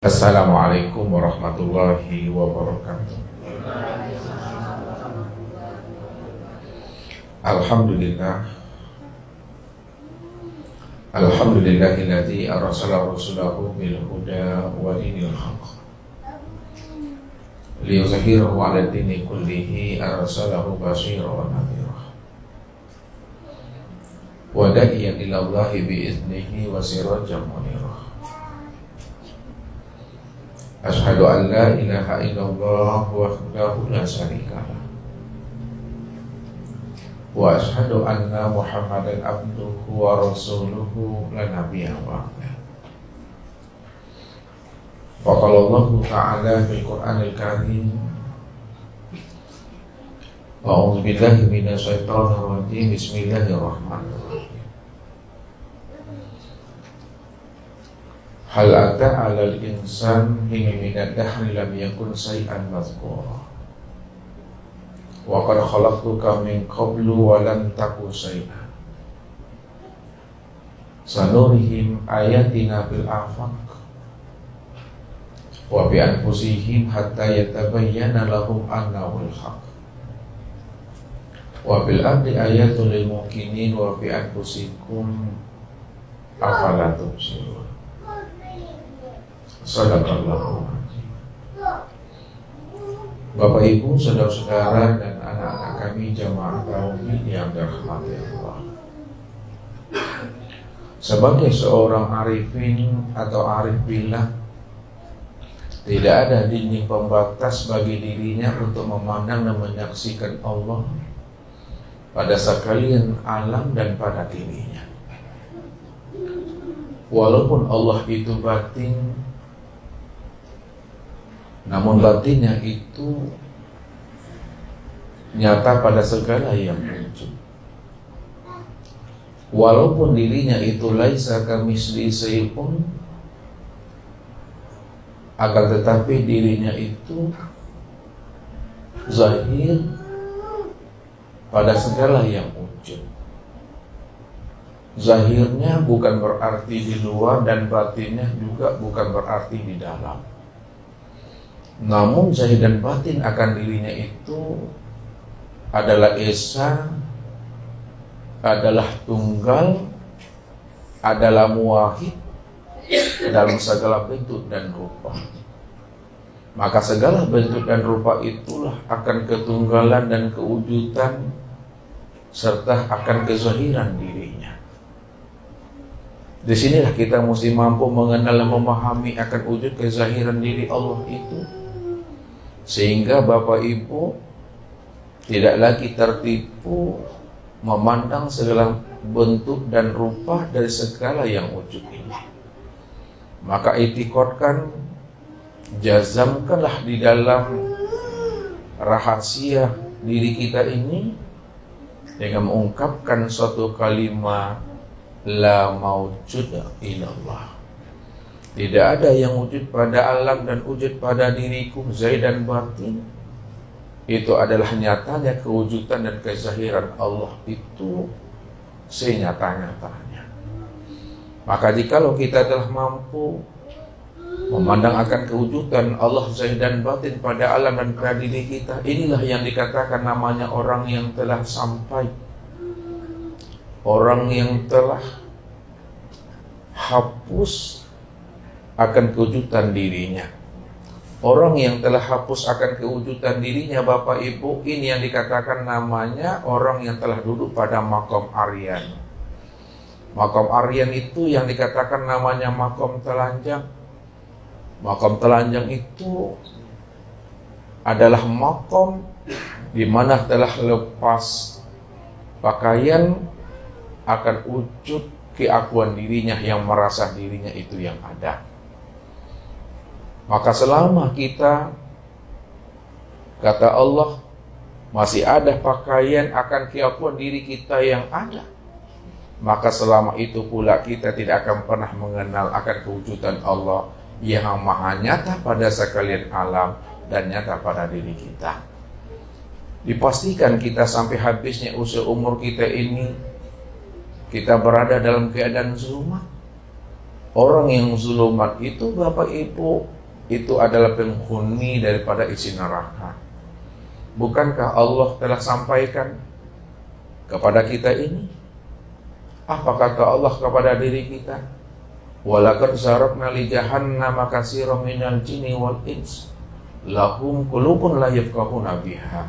Assalamualaikum warahmatullahi wabarakatuh. Alhamdulillah. Alhamdulillahilladzi arsala rasulahu bil huda wa dinil haqq liyuzhirahu 'ala dini kullihi arsalahu basyiran wa nadhira wa da'iyan ila Allahi bi idnihi wa sirajan munira. Asyhadu an la ilaha illallah wahdahu la syarika lah wa asyhadu anna Muhammadan abduhu wa rasuluhu la nabiyya ba'dah. Faqala Allah ta'ala fil Qur'anil Karim, a'udzu billahi minasy syaithanir rajim, bismillahirrahmanirrahim. Hal ata 'alal insan hina minad dahri lam yakun syai'an madhkura wa qad khalaqtuka min qablu wa lam taku syai'an sanurihim ayatina fil afaq wa bi anfusihim hatta yatabayyana lahum annahul haqq wa bil ardi ayatun lil muqinin wa bi anfusikum afala tubsirun. Sadaqallahu azim. Bapak Ibu, saudara-saudara dan anak-anak kami jamaah tauhid yang dirahmati Allah. Sebagai seorang arifin atau arif billah, tidak ada dinding pembatas bagi dirinya untuk memandang dan menyaksikan Allah pada sekalian alam dan pada dirinya. Walaupun Allah itu batin, namun batinnya itu nyata pada segala yang wujud. Walaupun dirinya itu laisa kamitsli syai'un, akan tetapi dirinya itu zahir pada segala yang wujud. Zahirnya bukan berarti di luar dan batinnya juga bukan berarti di dalam. Namun zahir dan batin akan dirinya itu adalah esa, adalah tunggal, adalah muwahhid dalam segala bentuk dan rupa. Maka segala bentuk dan rupa itulah akan ketunggalan dan kewujudan serta akan kezahiran dirinya. Di sinilah kita mesti mampu mengenal dan memahami akan wujud kezahiran diri Allah itu, sehingga Bapak Ibu tidak lagi tertipu memandang segala bentuk dan rupa dari segala yang wujud ini. Maka itikadkan, jazamkanlah di dalam rahasia diri kita ini dengan mengungkapkan suatu kalimat la mawjuda illallah. Tidak ada yang wujud pada alam dan wujud pada diriku, zahir dan batin. Itu adalah nyatanya kewujudan dan kezahiran Allah itu senyata-nyatanya. Maka jikalau kita telah mampu memandang akan kewujudan Allah zahir dan batin pada alam dan pada diri kita, inilah yang dikatakan namanya orang yang telah sampai, orang yang telah hapus akan kewujudan dirinya. Orang yang telah hapus akan kewujudan dirinya, Bapak Ibu, ini yang dikatakan namanya orang yang telah duduk pada maqam aryan. Maqam aryan itu yang dikatakan namanya maqam telanjang. Maqam telanjang itu adalah maqam di mana telah lepas pakaian akan wujud keakuan dirinya yang merasa dirinya itu yang ada. Maka selama kita, kata Allah, masih ada pakaian akan keakuan diri kita yang ada, maka selama itu pula kita tidak akan pernah mengenal akan kewujudan Allah yang maha nyata pada sekalian alam dan nyata pada diri kita. Dipastikan kita sampai habisnya usia umur kita ini, kita berada dalam keadaan zulumat. Orang yang zulumat itu Bapak Ibu, itu adalah penghuni daripada isi neraka. Bukankah Allah telah sampaikan kepada kita ini? Apa kata Allah kepada diri kita? Walaqad zarabna li jahannama katsiran minal jinni wal ins lahum qulubun la yafqahuna biha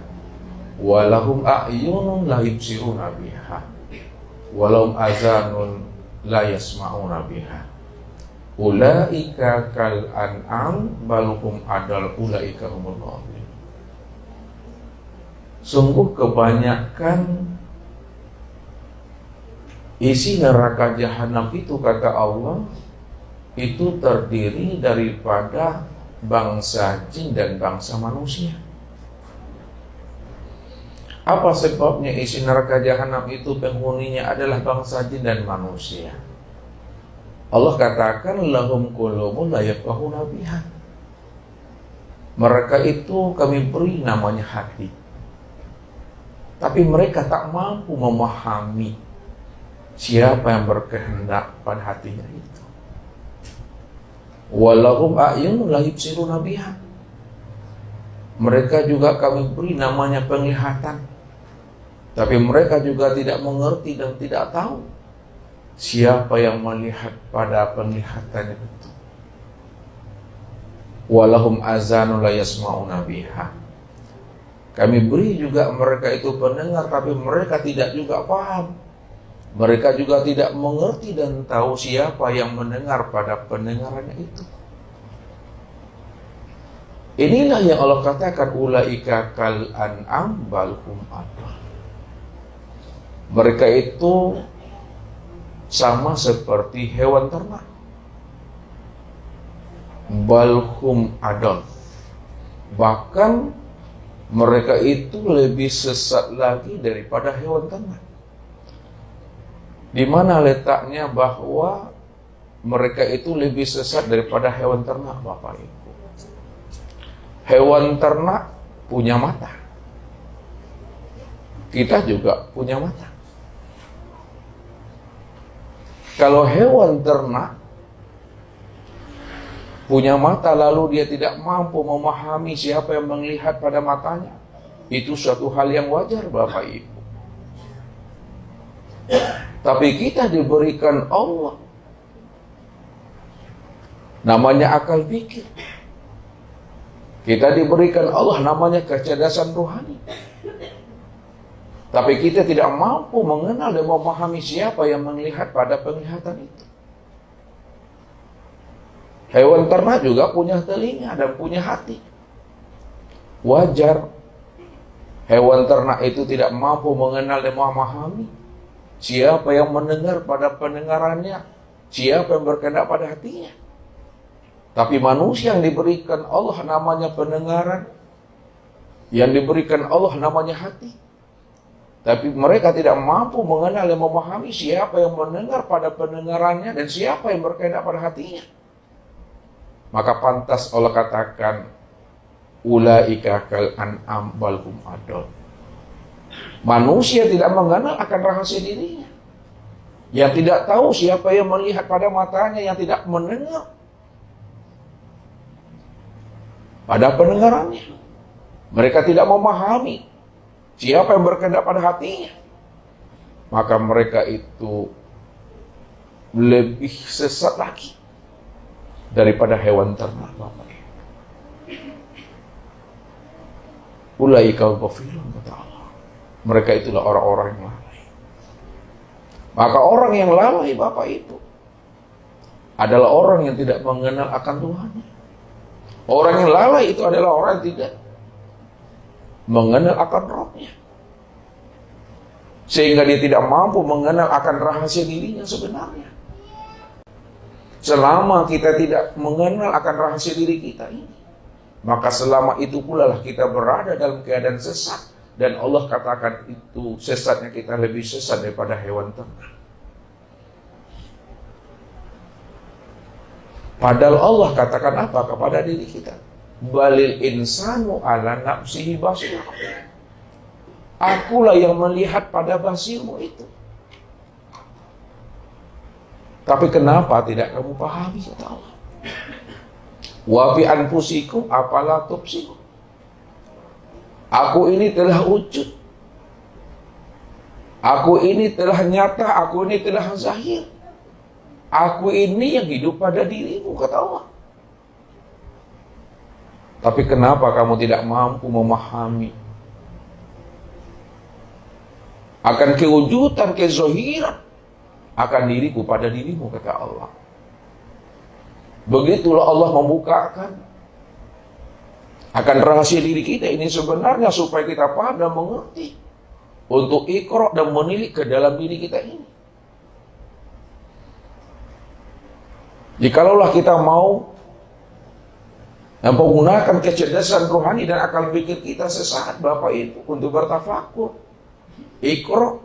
wa lahum a'yunun la yubsiruna biha wa lahum azanun la yasma'una biha ulaika kal an'am bal hum adal ulaika humul ghafilun. Sungguh kebanyakan isi neraka jahanam itu, kata Allah, itu terdiri daripada bangsa jin dan bangsa manusia. Apa sebabnya isi neraka jahanam itu penghuninya adalah bangsa jin dan manusia? Allah katakan lahum qulubun la yafqahuna biha. Mereka itu kami beri namanya hati, tapi mereka tak mampu memahami siapa yang berkehendak pada hatinya itu. Walahum a'yunun la yubsiruna biha. Mereka juga kami beri namanya penglihatan, tapi mereka juga tidak mengerti dan tidak tahu siapa yang melihat pada penglihatannya itu. Walahum azanun la yasma'una biha. Kami beri juga mereka itu pendengar, tapi mereka tidak juga paham. Mereka juga tidak mengerti dan tahu siapa yang mendengar pada pendengarannya itu. Inilah yang Allah katakan ulaika kal an'am bal hum adall. Mereka itu sama seperti hewan ternak. Bal hum adall. Bahkan mereka itu lebih sesat lagi daripada hewan ternak. Di mana letaknya bahwa mereka itu lebih sesat daripada hewan ternak, Bapak Ibu? Hewan ternak punya mata. Kita juga punya mata. Kalau hewan ternak punya mata lalu dia tidak mampu memahami siapa yang melihat pada matanya, itu suatu hal yang wajar, Bapak Ibu. Tapi kita diberikan Allah namanya akal pikir. Kita diberikan Allah namanya kecerdasan rohani. Tapi kita tidak mampu mengenal dan memahami siapa yang melihat pada penglihatan itu. Hewan ternak juga punya telinga dan punya hati. Wajar hewan ternak itu tidak mampu mengenal dan memahami siapa yang mendengar pada pendengarannya, siapa yang berkehendak pada hatinya. Tapi manusia yang diberikan Allah namanya pendengaran, yang diberikan Allah namanya hati, tapi mereka tidak mampu mengenal dan memahami siapa yang mendengar pada pendengarannya dan siapa yang berkehendak pada hatinya. Maka pantas Allah katakan ulaika kal an'am bal hum adall. Manusia tidak mengenal akan rahasia dirinya, yang tidak tahu siapa yang melihat pada matanya, yang tidak mendengar pada pendengarannya. Mereka tidak memahami siapa yang berkehendak pada hatinya. Maka mereka itu lebih sesat lagi daripada hewan ternak, Bapak. Ulaika ghafilun, kata Allah. Mereka itulah orang-orang yang lalai. Maka orang yang lalai, Bapak Ibu, adalah orang yang tidak mengenal akan Tuhannya. Orang yang lalai itu adalah orang yang tidak mengenal akan Rabb-Nya, sehingga dia tidak mampu mengenal akan rahasia dirinya sebenarnya. Selama kita tidak mengenal akan rahasia diri kita ini, maka selama itu pula lah kita berada dalam keadaan sesat. Dan Allah katakan itu sesatnya kita lebih sesat daripada hewan ternak. Padahal Allah katakan apa kepada diri kita? Balil insanu ala nafsihi basir. Akulah yang melihat pada basirmu itu. Tapi kenapa tidak kamu pahami, kata Allah? Wa fi anfusikum afala tubsirun. Aku ini telah wujud. Aku ini telah nyata, aku ini telah zahir. Aku ini yang hidup pada dirimu, kata Allah. Tapi kenapa kamu tidak mampu memahami akan kewujudan, kezahiran akan diriku pada dirimu, kata Allah. Begitulah Allah membukakan akan rahasia diri kita ini sebenarnya supaya kita paham dan mengerti untuk iqra dan menilik ke dalam diri kita ini. Jikalaulah kita mau menggunakan kecerdasan rohani dan akal pikir kita sesaat Bapak Ibu untuk bertafakur, iqra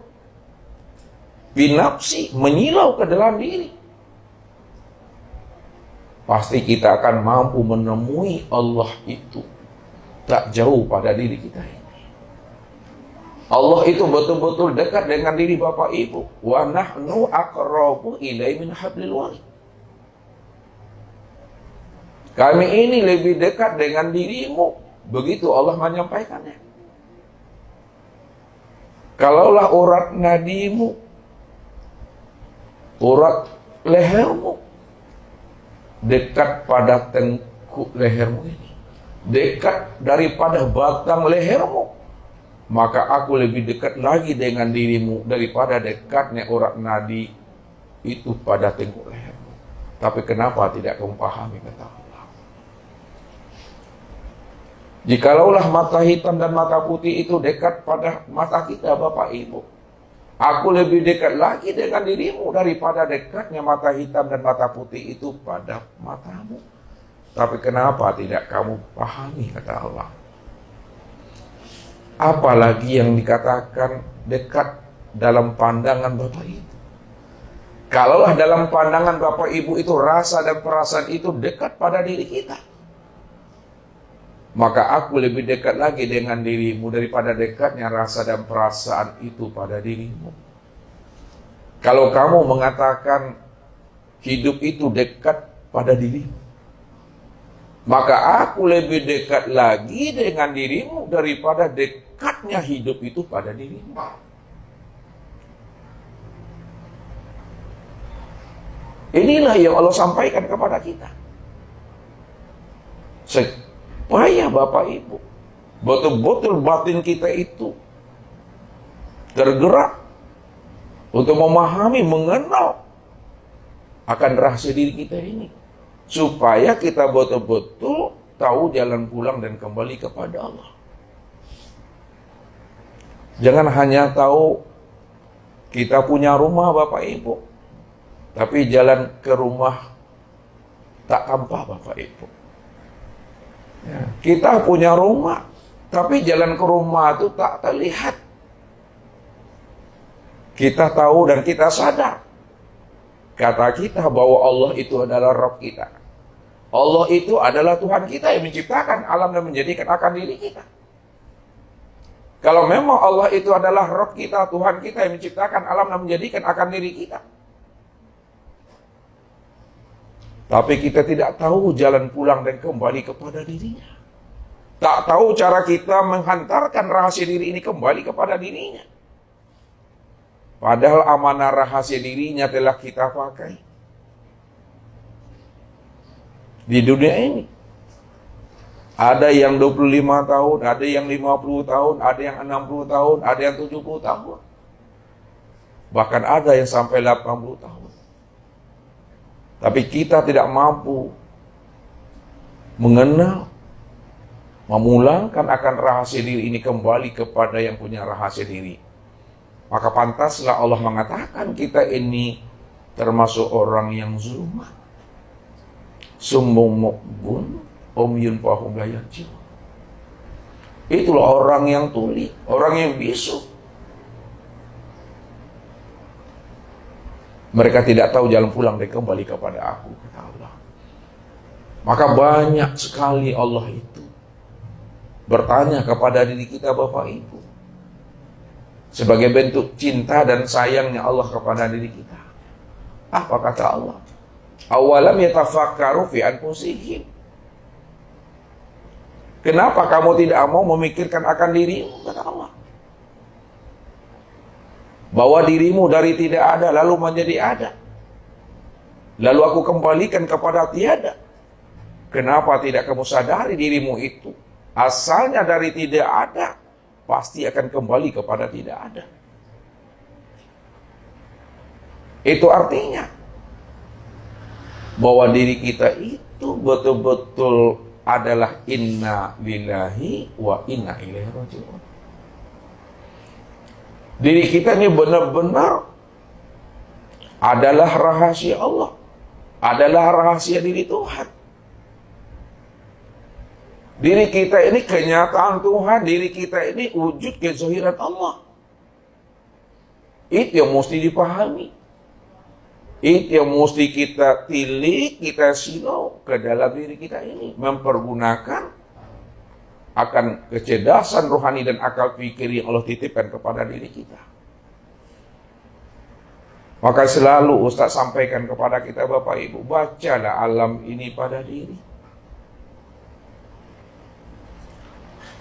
binafsi, menyilau ke dalam diri, pasti kita akan mampu menemui Allah itu tak jauh pada diri kita ini. Allah itu betul-betul dekat dengan diri Bapak Ibu. Wa nahnu aqrabu ilaihi min hablil warid. Kami ini lebih dekat dengan dirimu. Begitu Allah menyampaikannya. Kalaulah urat nadimu, urat lehermu dekat pada tengkuk lehermu ini, dekat daripada batang lehermu, maka aku lebih dekat lagi dengan dirimu daripada dekatnya urat nadi itu pada tengkuk lehermu. Tapi kenapa tidak kamu pahami, kata Allah? Jikalaulah mata hitam dan mata putih itu dekat pada mata kita Bapak Ibu, aku lebih dekat lagi dengan dirimu daripada dekatnya mata hitam dan mata putih itu pada matamu. Tapi kenapa tidak kamu pahami, kata Allah? Apalagi yang dikatakan dekat dalam pandangan Bapak Ibu. Kalaulah dalam pandangan Bapak Ibu itu rasa dan perasaan itu dekat pada diri kita, maka aku lebih dekat lagi dengan dirimu daripada dekatnya rasa dan perasaan itu pada dirimu. Kalau kamu mengatakan hidup itu dekat pada dirimu, maka aku lebih dekat lagi dengan dirimu daripada dekatnya hidup itu pada dirimu. Inilah yang Allah sampaikan kepada kita. Supaya Bapak Ibu, betul-betul batin kita itu tergerak untuk memahami, mengenal akan rahasia diri kita ini. Supaya kita betul-betul tahu jalan pulang dan kembali kepada Allah. Jangan hanya tahu kita punya rumah Bapak Ibu, tapi jalan ke rumah tak tampak Bapak Ibu. Ya, kita punya rumah, tapi jalan ke rumah itu tak terlihat. Kita tahu dan kita sadar, kata kita bahwa Allah itu adalah Rabb kita. Allah itu adalah Tuhan kita yang menciptakan alam dan menjadikan akan diri kita. Kalau memang Allah itu adalah Rabb kita, Tuhan kita yang menciptakan alam dan menjadikan akan diri kita, tapi kita tidak tahu jalan pulang dan kembali kepada dirinya. Tak tahu cara kita menghantarkan rahasia diri ini kembali kepada dirinya. Padahal amanah rahasia dirinya telah kita pakai di dunia ini. Ada yang 25 tahun, ada yang 50 tahun, ada yang 60 tahun, ada yang 70 tahun. Bahkan ada yang sampai 80 tahun. Tapi kita tidak mampu mengenal, memulangkan akan rahasia diri ini kembali kepada yang punya rahasia diri. Maka pantaslah Allah mengatakan kita ini termasuk orang yang zulmah, summun mu'bun, umyun fahum la yarji'un. Itulah orang yang tuli, orang yang bisu. Mereka tidak tahu jalan pulang dan kembali kepada aku, kata Allah. Maka banyak sekali Allah itu bertanya kepada diri kita Bapak Ibu, sebagai bentuk cinta dan sayangnya Allah kepada diri kita. Apa kata Allah? Awalam yatafakkaru fi anfusihim. Kenapa kamu tidak mau memikirkan akan dirimu? Kata Allah. Bahwa dirimu dari tidak ada lalu menjadi ada. Lalu aku kembalikan kepada tiada. Kenapa tidak kamu sadari dirimu itu? Asalnya dari tidak ada, pasti akan kembali kepada tidak ada. Itu artinya bahwa diri kita itu betul-betul adalah inna lillahi wa inna ilaihi raji'un. Diri kita ini benar-benar adalah rahasia Allah, adalah rahasia diri Tuhan. Diri kita ini kenyataan Tuhan, diri kita ini wujud kezahiran Allah. Itu yang mesti dipahami. Itu yang mesti kita tilik, kita silau ke dalam diri kita ini. Mempergunakan akan kecerdasan rohani dan akal pikir yang Allah titipkan kepada diri kita. Maka selalu Ustaz sampaikan kepada kita Bapak Ibu, bacalah alam ini pada diri.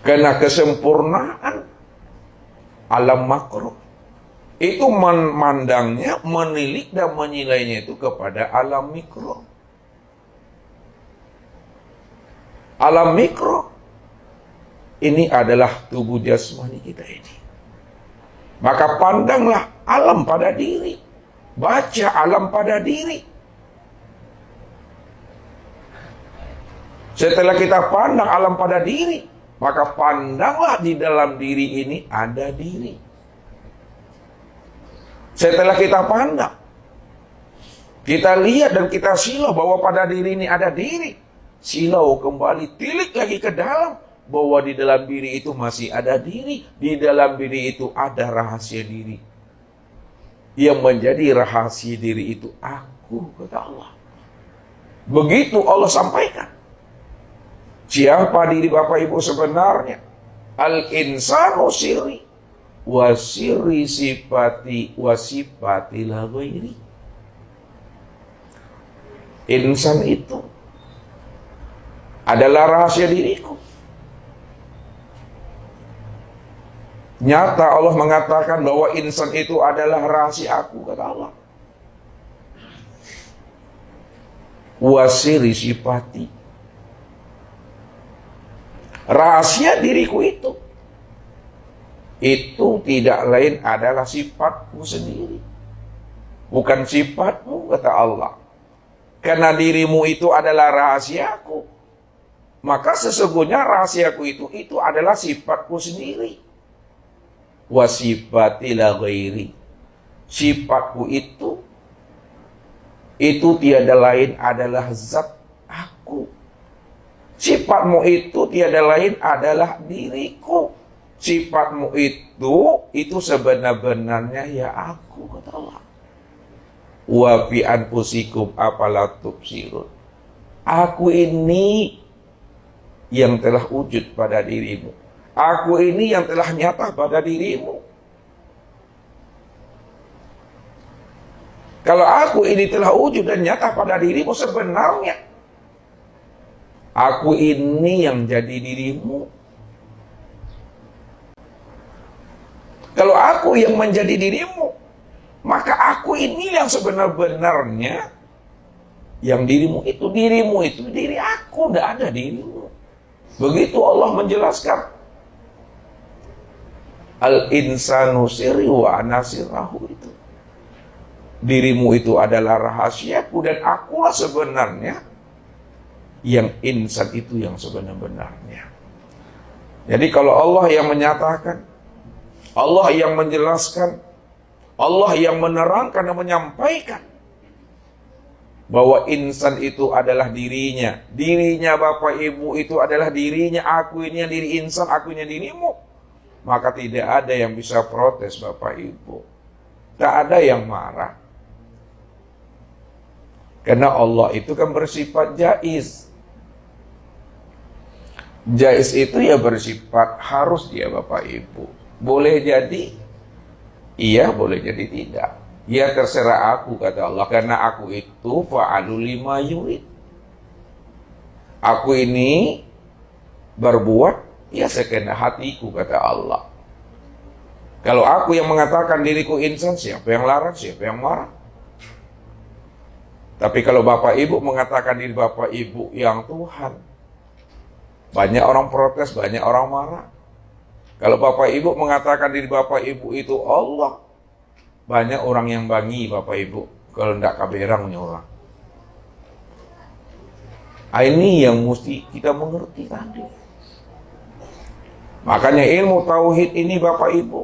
Karena kesempurnaan alam makro itu memandangnya, menilik dan menilainya itu kepada alam mikro. Alam mikro ini adalah tubuh jasmani kita ini. Maka pandanglah alam pada diri. Baca alam pada diri. Setelah kita pandang alam pada diri, maka pandanglah di dalam diri ini ada diri. Setelah kita pandang, kita lihat dan kita silau bahwa pada diri ini ada diri. Silau kembali, tilik lagi ke dalam, bahwa di dalam diri itu masih ada diri. Di dalam diri itu ada rahasia diri. Yang menjadi rahasia diri itu aku, kata Allah. Begitu Allah sampaikan. Siapa diri Bapak Ibu sebenarnya? Al-insanu sirri wa sirri sifati wa sifati la ghairi. Insan itu adalah rahasia diriku. Nyata Allah mengatakan bahwa insan itu adalah rahasia aku, kata Allah. Wa sirri sifati. Rahasia diriku itu tidak lain adalah sifatku sendiri, bukan sifatmu, kata Allah. Karena dirimu itu adalah rahasiaku, maka sesungguhnya rahasiaku itu adalah sifatku sendiri. Wa sifati la ghairi. Sifatku itu tiada lain adalah zat aku. Sifatmu itu tiada lain adalah diriku. Sifatmu itu sebenar-benarnya ya aku, kata Allah. Wa fi anfusikum afala tubsirun. Aku ini yang telah wujud pada dirimu. Aku ini yang telah nyata pada dirimu. Kalau aku ini telah wujud dan nyata pada dirimu, sebenarnya aku ini yang jadi dirimu. Kalau aku yang menjadi dirimu, maka aku ini yang sebenar-benarnya yang dirimu itu diri aku, tidak ada dirimu. Begitu Allah menjelaskan al-insanu sirri wa ana sirrahu itu. Dirimu itu adalah rahasiaku dan akulah sebenarnya yang insan itu yang sebenar-benarnya. Jadi kalau Allah yang menyatakan, Allah yang menjelaskan, Allah yang menerangkan dan menyampaikan bahwa insan itu adalah dirinya. Dirinya Bapak Ibu itu adalah dirinya. Aku ini yang diri insan, aku ini yang dirimu. Maka tidak ada yang bisa protes Bapak Ibu. Tak ada yang marah. Karena Allah itu kan bersifat jaiz. Jaiz itu ya bersifat harus dia Bapak Ibu. Boleh jadi iya, boleh jadi tidak. Ya terserah aku, kata Allah, karena aku itu fa'alu lima yurid. Aku ini berbuat ya sekendak hatiku, kata Allah. Kalau aku yang mengatakan diriku insan, siapa yang larang, siapa yang marah? Tapi kalau Bapak Ibu mengatakan diri Bapak Ibu yang Tuhan, banyak orang protes, banyak orang marah. Kalau Bapak Ibu mengatakan diri Bapak Ibu itu Allah, banyak orang yang bangi Bapak Ibu. Kalau tidak kaberangnya orang. Ini yang mesti kita mengerti tadi. Makanya ilmu tauhid ini Bapak Ibu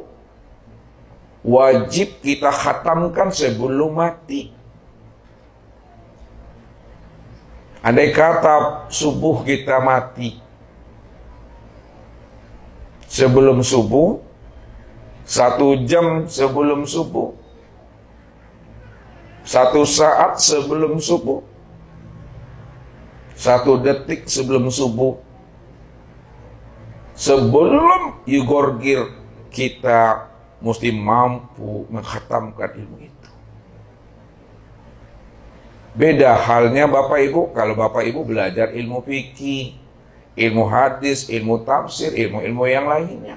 wajib kita khatamkan sebelum mati. Andai kata subuh kita mati, sebelum subuh, 1 jam sebelum subuh, 1 saat sebelum subuh, 1 detik sebelum subuh, sebelum yugorgir, kita mesti mampu menghatamkan ilmu itu. Beda halnya Bapak Ibu, kalau Bapak Ibu belajar ilmu fikih, ilmu hadis, ilmu tafsir, ilmu-ilmu yang lainnya.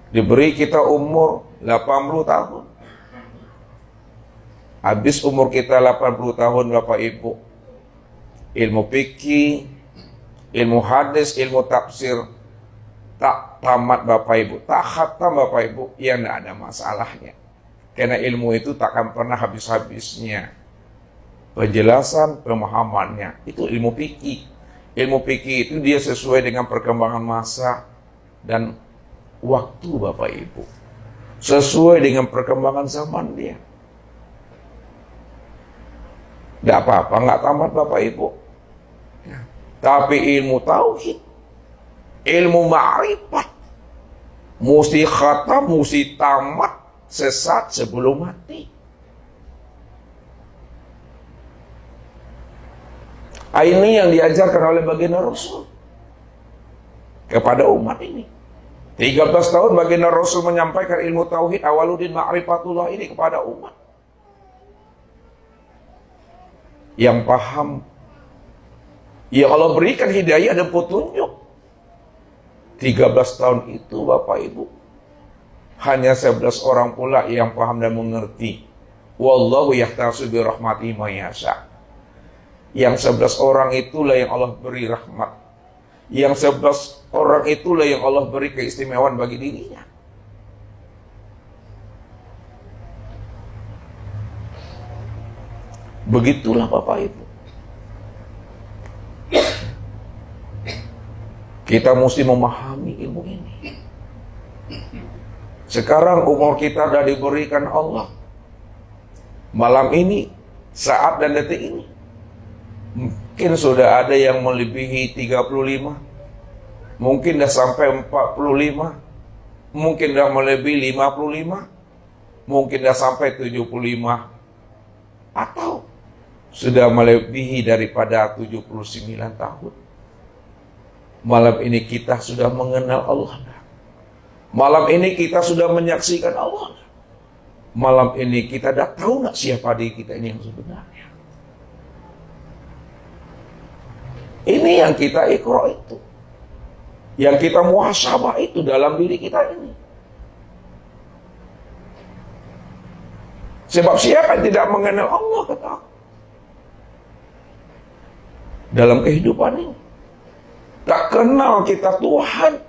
Diberi kita umur 80 tahun. Habis umur kita 80 tahun Bapak Ibu, ilmu fikih, ilmu hadis, ilmu tafsir tak tamat Bapak Ibu, tak khatam Bapak Ibu, ya tidak ada masalahnya. Karena ilmu itu tak akan pernah habis-habisnya. Penjelasan, pemahamannya, itu ilmu fikih. Ilmu fikih itu dia sesuai dengan perkembangan masa dan waktu Bapak Ibu. Sesuai dengan perkembangan zaman dia. Tidak apa-apa, nggak tamat Bapak Ibu. Tapi ilmu tauhid, ilmu ma'rifat, mesti khatam, mesti tamat, sesat sebelum mati. Ini yang diajarkan oleh baginda Rasul kepada umat ini. 13 tahun baginda Rasul menyampaikan ilmu tauhid awaluddin ma'rifatullah ini kepada umat yang paham, yang Allah berikan hidayah dan petunjuk. 13 tahun itu Bapak Ibu, hanya 11 orang pula yang paham dan mengerti. Wallahu yahtasu bi rahmatihi ma yasha. Yang 11 orang itulah yang Allah beri rahmat. Yang 11 orang itulah yang Allah beri keistimewaan bagi dirinya. Begitulah Bapak Ibu. Kita mesti memahami ilmu ini. Sekarang umur kita sudah diberikan Allah. Malam ini, saat dan detik ini, mungkin sudah ada yang melebihi 35, mungkin sudah sampai 45, mungkin sudah melebihi 55, mungkin sudah sampai 75, atau sudah melebihi daripada 79 tahun. Malam ini kita sudah mengenal Allah. Malam ini kita sudah menyaksikan Allah. Malam ini kita dah tahu nggak siapa diri kita ini yang sebenarnya. Ini yang kita ikro itu. Yang kita muhasabah itu dalam diri kita ini. Sebab siapa yang tidak mengenal Allah, kata aku, dalam kehidupan ini. Tak kenal kita Tuhan.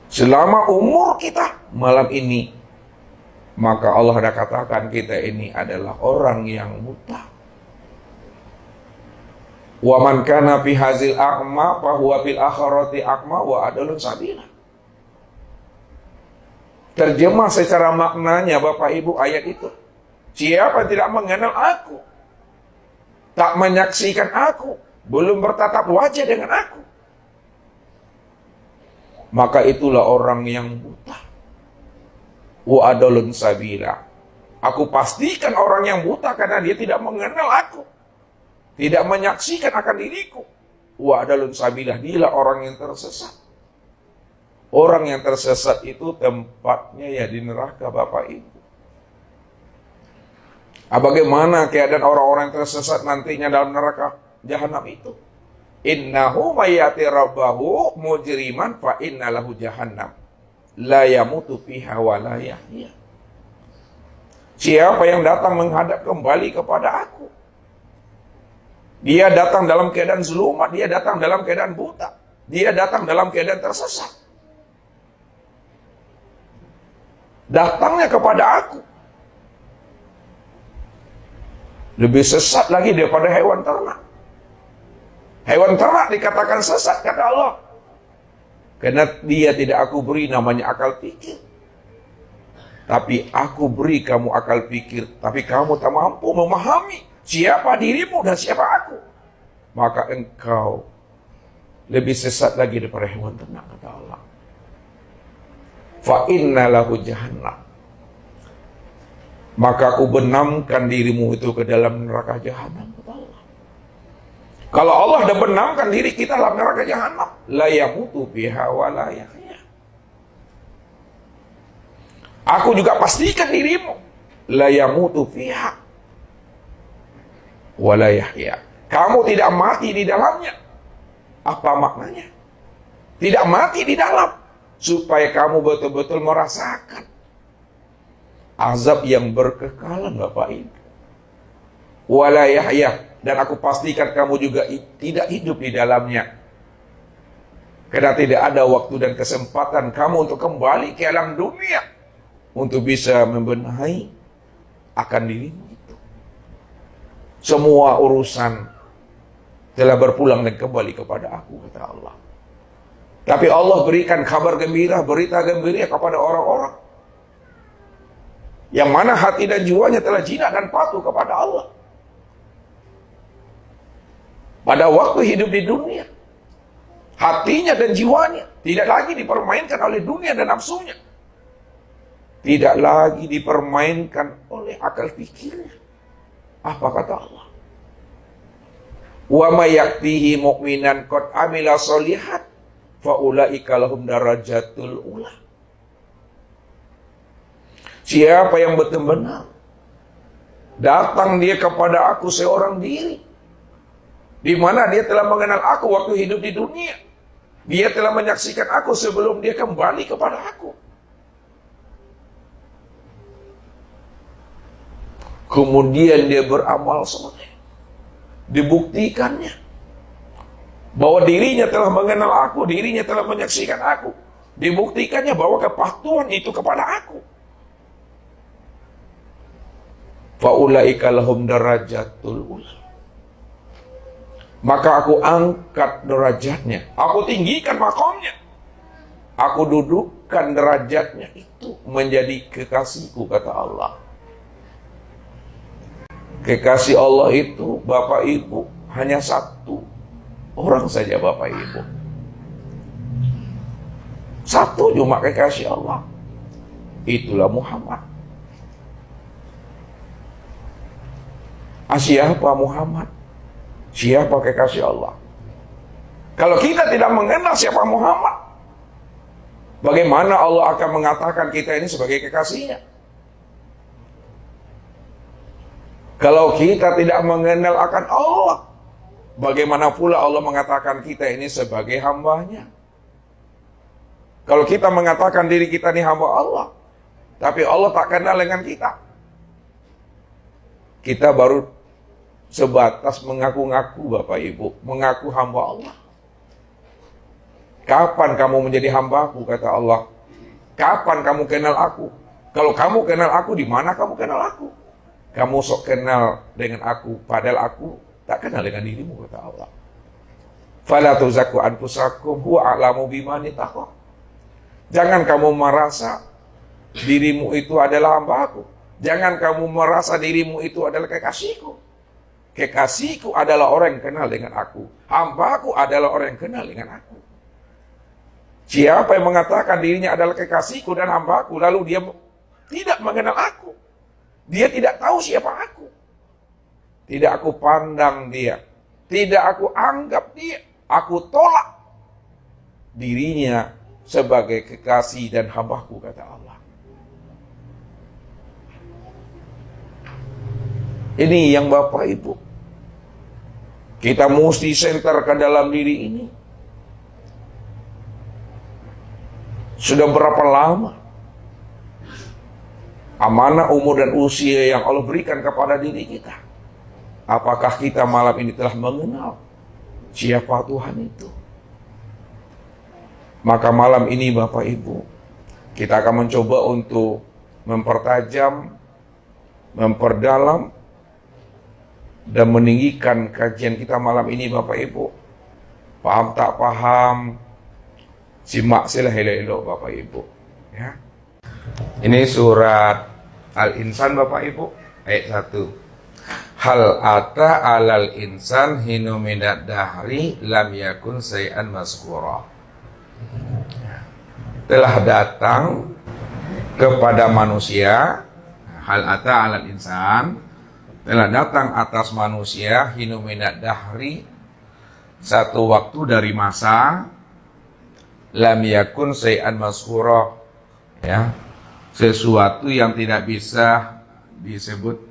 Selama umur kita malam ini, maka Allah dah katakan kita ini adalah orang yang buta. Wa man kana fi hazil a'ma fa huwa fil akhirati a'ma wa adalun sabila. Terjemah secara maknanya Bapak Ibu ayat itu. Siapa tidak mengenal aku, tak menyaksikan aku, belum bertatap wajah dengan aku, maka itulah orang yang buta. Wa adalun sabila. Aku pastikan orang yang buta karena dia tidak mengenal aku, tidak menyaksikan akan diriku. Wa adalun sabilah, dialah orang yang tersesat. Orang yang tersesat itu tempatnya ya di neraka, Bapak Ibu. Bagaimana keadaan orang-orang yang tersesat nantinya dalam neraka jahanam itu? Innahu mayyati rabbahu mujriman fa innalahu jahannam la yamutu fiha wa la yahya. Siapa yang datang menghadap kembali kepada aku, dia datang dalam keadaan zulumat, dia datang dalam keadaan buta, dia datang dalam keadaan tersesat. Datangnya kepada aku lebih sesat lagi daripada hewan ternak. Hewan ternak dikatakan sesat, kata Allah, karena dia tidak aku beri namanya akal pikir. Tapi aku beri kamu akal pikir, tapi kamu tak mampu memahami siapa dirimu dan siapa aku. Maka engkau lebih sesat lagi daripada hewan ternak, kata Allah. Fa inna lahu jahannam. Maka aku benamkan dirimu itu ke dalam neraka jahanam, kata Allah. Kalau Allah dah benamkan diri kita dalam neraka jahanam, la yamutu biha wa la yahya. Aku juga pastikan dirimu la yamutu fiha wa la yahya. Kamu tidak mati di dalamnya. Apa maknanya? Tidak mati di dalam, supaya kamu betul-betul merasakan azab yang berkekalan, Bapak Ibu. Wa la yahya, dan aku pastikan kamu juga tidak hidup di dalamnya. Karena tidak ada waktu dan kesempatan kamu untuk kembali ke alam dunia untuk bisa membenahi akan dirimu itu. Semua urusan telah berpulang dan kembali kepada aku, kata Allah. Tapi Allah berikan kabar gembira, berita gembira kepada orang-orang yang mana hati dan jiwanya telah jinak dan patuh kepada Allah. Pada waktu hidup di dunia, hatinya dan jiwanya tidak lagi dipermainkan oleh dunia dan nafsunya. Tidak lagi dipermainkan oleh akal pikirnya. Apa kata Allah? Wa may yaktihi mu'minan qad amila sholihat fa ulaika lahum darajatul ula. Siapa yang benar-benar datang dia kepada aku seorang diri, di mana dia telah mengenal aku waktu hidup di dunia, dia telah menyaksikan aku sebelum dia kembali kepada aku, kemudian dia beramal soleh, dibuktikannya bahwa dirinya telah mengenal aku, dirinya telah menyaksikan aku, dibuktikannya bahwa kepatuhan itu kepada aku. Faulaika lahum darajatul ula. Maka aku angkat derajatnya, aku tinggikan makamnya, aku dudukkan derajatnya itu menjadi kekasihku, kata Allah. Kekasih Allah itu, Bapak Ibu, hanya satu orang saja, Bapak Ibu. Satu cuma kekasih Allah. Itulah Muhammad. Siapa Muhammad? Siapa kekasih Allah? Kalau kita tidak mengenal siapa Muhammad, bagaimana Allah akan mengatakan kita ini sebagai kekasihnya? Kalau kita tidak mengenal akan Allah, bagaimana pula Allah mengatakan kita ini sebagai hambanya? Kalau kita mengatakan diri kita ini hamba Allah, tapi Allah tak kenal dengan kita, kita baru sebatas mengaku-ngaku, Bapak Ibu, mengaku hamba Allah. Kapan kamu menjadi hambaku, kata Allah? Kapan kamu kenal aku? Kalau kamu kenal aku, di mana kamu kenal aku? Kamu sok kenal dengan aku, padahal aku tak kenal dengan dirimu, kata Allah. Fala tuzakku anfusakum huwa a'lamu biman ittaqa. Jangan kamu merasa dirimu itu adalah hambaku. Jangan kamu merasa dirimu itu adalah kekasihku. Kekasihku adalah orang yang kenal dengan aku. Hambaku adalah orang yang kenal dengan aku. Siapa yang mengatakan dirinya adalah kekasihku dan hambaku, lalu dia tidak mengenal aku, dia tidak tahu siapa aku, tidak aku pandang dia, tidak aku anggap dia, aku tolak dirinya sebagai kekasih dan hambaku, kata Allah. Ini yang Bapak Ibu, kita mesti senterkan dalam diri ini. Sudah berapa lama amanah umur dan usia yang Allah berikan kepada diri kita? Apakah kita malam ini telah mengenal siapa Tuhan itu? Maka malam ini Bapak Ibu, kita akan mencoba untuk mempertajam, memperdalam, dan meninggikan kajian kita malam ini Bapak Ibu. Paham tak paham, simak sila elok-elok Bapak Ibu, ya. Ini surat Al-Insan Bapak Ibu, ayat 1. Hal ata alal insan hinu minad dahri lam yakun say'an mazkura. Telah datang kepada manusia, hal ata alal insan, telah datang atas manusia hinu minad dahri, satu waktu dari masa, lam yakun say'an mazkura, ya, sesuatu yang tidak bisa disebut,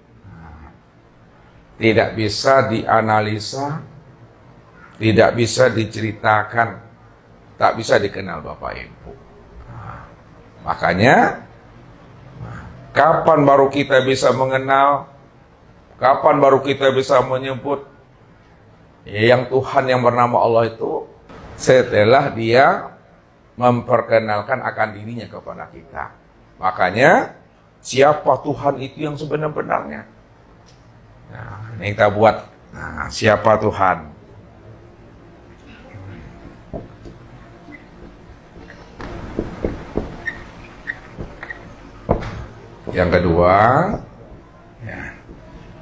tidak bisa dianalisa, tidak bisa diceritakan, tak bisa dikenal Bapak Ibu. Makanya, kapan baru kita bisa mengenal, kapan baru kita bisa menyebut yang Tuhan yang bernama Allah itu? Setelah Dia memperkenalkan akan dirinya kepada kita. Makanya, siapa Tuhan itu yang sebenar-benarnya? Nah, ini kita buat. Nah, siapa Tuhan? Yang kedua, ya,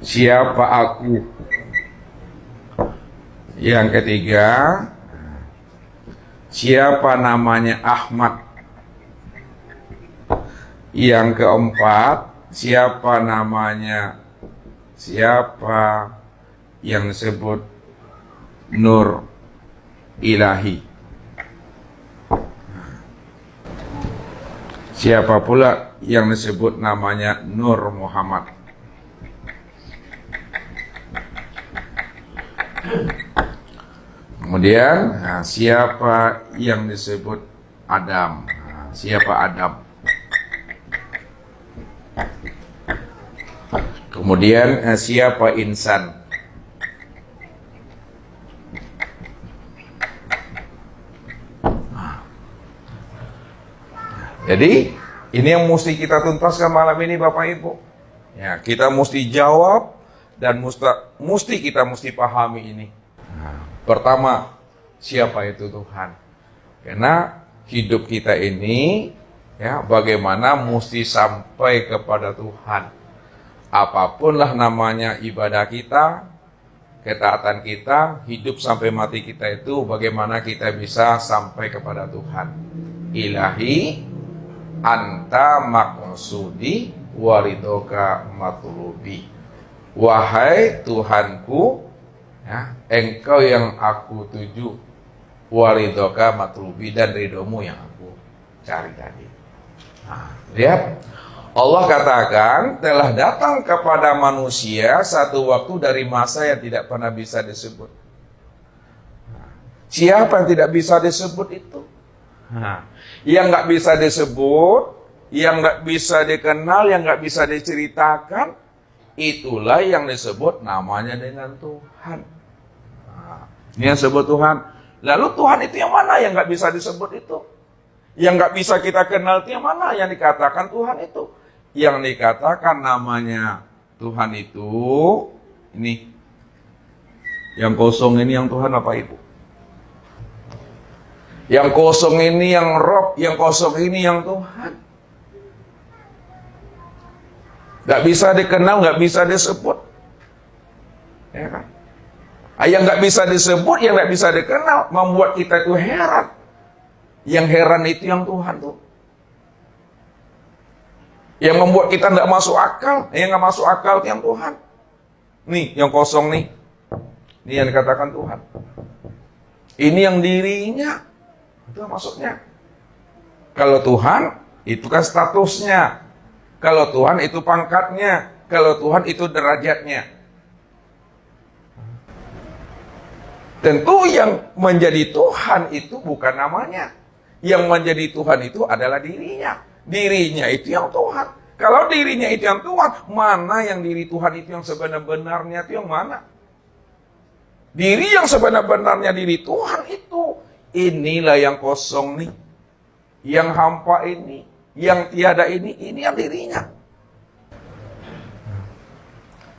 siapa aku? Yang ketiga, siapa namanya Ahmad? Yang keempat, siapa yang disebut Nur Ilahi? Siapa pula yang disebut namanya Nur Muhammad? Kemudian, siapa yang disebut Adam? Siapa Adam? Kemudian, siapa insan? Jadi, ini yang mesti kita tuntaskan malam ini Bapak Ibu. Ya, kita mesti jawab dan mesti pahami ini. Nah, pertama, siapa itu Tuhan? Karena hidup kita ini, ya, bagaimana mesti sampai kepada Tuhan. Apapunlah namanya ibadah kita, ketaatan kita, hidup sampai mati kita itu, bagaimana kita bisa sampai kepada Tuhan. Ilahi anta maqsudi waridoka matlubi. Wahai Tuhanku, ya, Engkau yang aku tuju, waridoka matlubi, dan ridhomu yang aku cari tadi. Nah, lihat, Allah katakan telah datang kepada manusia satu waktu dari masa yang tidak pernah bisa disebut. Nah, siapa yang tidak bisa disebut itu? Nah, yang nggak bisa disebut, yang nggak bisa dikenal, yang nggak bisa diceritakan, itulah yang disebut namanya dengan Tuhan. Nah, ini yang disebut Tuhan. Lalu Tuhan itu yang mana yang nggak bisa disebut itu? Yang nggak bisa kita kenal itu yang mana yang dikatakan Tuhan itu? Yang dikatakan namanya Tuhan itu, ini yang kosong ini yang Tuhan apa Ibu? Yang kosong ini yang Rob, yang kosong ini yang Tuhan. Gak bisa dikenal, gak bisa disebut. Ya kan? Yang gak bisa disebut, yang gak bisa dikenal, membuat kita itu heran. Yang heran itu yang Tuhan tuh. Yang membuat kita gak masuk akal, yang gak masuk akal itu yang Tuhan. Nih, yang kosong nih. Ini yang dikatakan Tuhan. Ini yang dirinya. Itu maksudnya. Kalau Tuhan itu kan statusnya. Kalau Tuhan itu pangkatnya. Kalau Tuhan itu derajatnya. Tentu yang menjadi Tuhan itu bukan namanya. Yang menjadi Tuhan itu adalah dirinya. Dirinya itu yang Tuhan. Kalau dirinya itu yang Tuhan, mana yang diri Tuhan itu yang sebenar-benarnya itu yang mana? Diri yang sebenar-benarnya diri Tuhan itu, inilah yang kosong nih. Yang hampa ini, yang tiada ini yang dirinya.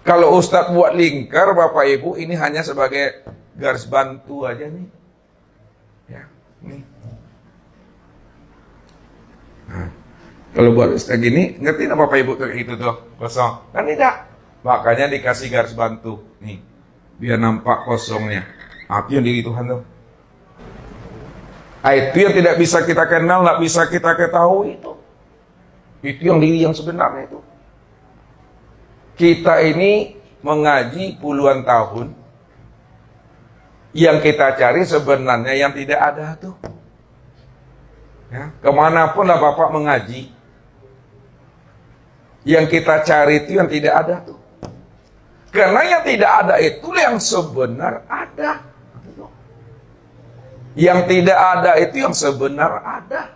Kalau Ustadz buat lingkar, Bapak Ibu, ini hanya sebagai garis bantu aja nih. Ya, nih. Nah, kalau buat Ustadz gini, ngerti nggak Bapak Ibu kayak gitu tuh, kosong? Kan tidak. Makanya dikasih garis bantu, nih, biar nampak kosongnya. Apa yang diri Tuhan tuh? Itu yang tidak bisa kita kenal, nggak bisa kita ketahui itu. Itu yang diri yang sebenarnya itu. Kita ini mengaji puluhan tahun, yang kita cari sebenarnya yang tidak ada tuh. Ya, kemanapun lah Bapak mengaji, yang kita cari itu yang tidak ada tuh. Karena yang tidak ada itu yang sebenar ada. Yang tidak ada itu yang sebenar ada.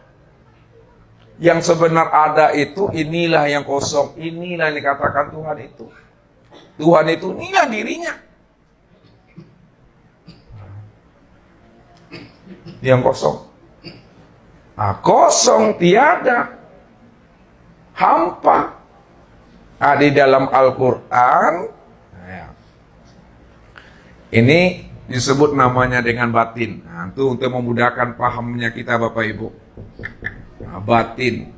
Yang sebenar ada itu inilah yang kosong. Inilah yang dikatakan Tuhan itu. Tuhan itu inilah dirinya. Yang kosong. Nah, kosong tiada. Hampa. Nah, di dalam Al-Quran. Ini disebut namanya dengan batin. Nah, itu untuk memudahkan pahamnya kita Bapak Ibu. Nah, batin.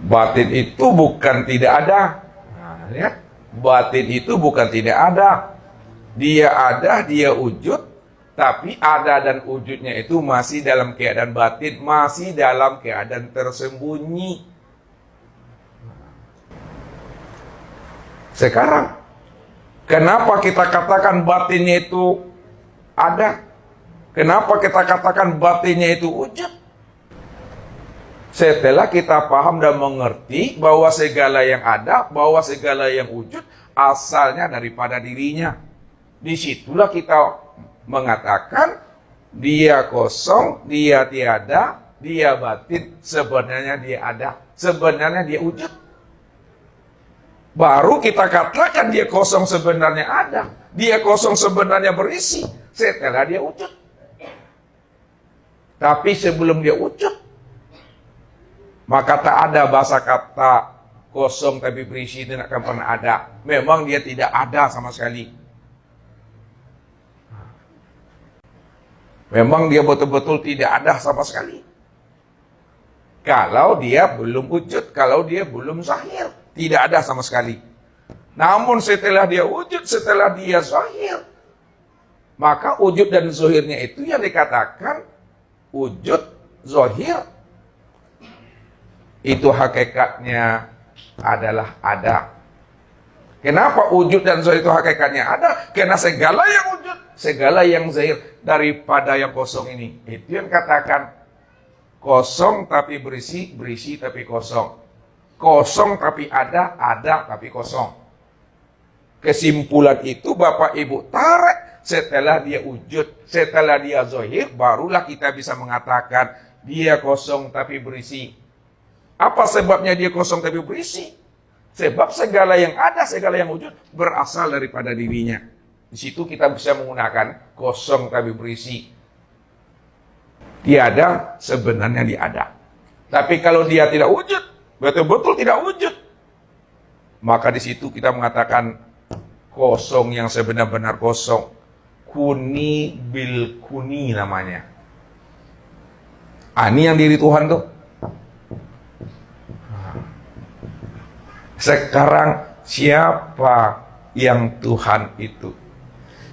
Batin itu bukan tidak ada. Nah, lihat. Batin itu bukan tidak ada. Dia ada, dia wujud. Tapi ada dan wujudnya itu masih dalam keadaan batin. Masih dalam keadaan tersembunyi. Sekarang, kenapa kita katakan batinnya itu ada? Kenapa kita katakan batinnya itu wujud? Setelah kita paham dan mengerti bahwa segala yang ada, bahwa segala yang wujud, asalnya daripada dirinya. Disitulah kita mengatakan, dia kosong, dia tiada, dia batin, sebenarnya dia ada, sebenarnya dia wujud. Baru kita katakan dia kosong sebenarnya ada. Dia kosong sebenarnya berisi. Setelah dia wujud. Tapi sebelum dia wujud. Maka tak ada bahasa kata kosong tapi berisi itu tidak akan pernah ada. Memang dia tidak ada sama sekali. Memang dia betul-betul tidak ada sama sekali. Kalau dia belum wujud. Kalau dia belum zahir. Tidak ada sama sekali. Namun setelah dia wujud, setelah dia zahir, maka wujud dan zahirnya itu yang dikatakan wujud, zahir. Itu hakikatnya adalah ada. Kenapa wujud dan zahir itu hakikatnya ada? Karena segala yang wujud, segala yang zahir daripada yang kosong ini. Itu yang katakan kosong tapi berisi, berisi tapi kosong. Kosong tapi ada, ada tapi kosong. Kesimpulan itu Bapak Ibu tarik setelah dia wujud, setelah dia zahir, barulah kita bisa mengatakan dia kosong tapi berisi. Apa sebabnya dia kosong tapi berisi? Sebab segala yang ada, segala yang wujud berasal daripada dirinya. Di situ kita bisa menggunakan kosong tapi berisi. Tiada, sebenarnya dia ada. Tapi kalau dia tidak wujud, betul-betul tidak wujud, maka di situ kita mengatakan kosong yang sebenar-benar kosong. Kuni bil kuni namanya. Ini yang diri Tuhan tuh. Sekarang siapa yang Tuhan itu?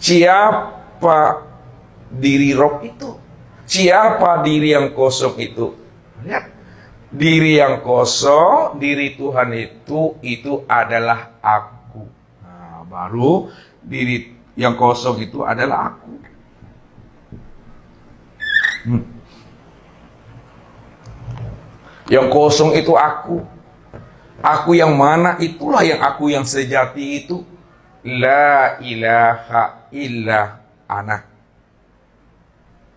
Siapa diri Rob itu? Siapa diri yang kosong itu? Lihat. Diri yang kosong, diri Tuhan itu adalah aku. Nah, baru diri yang kosong itu adalah aku. Yang kosong itu aku. Aku yang mana? Itulah yang aku yang sejati itu. La ilaha illa ana.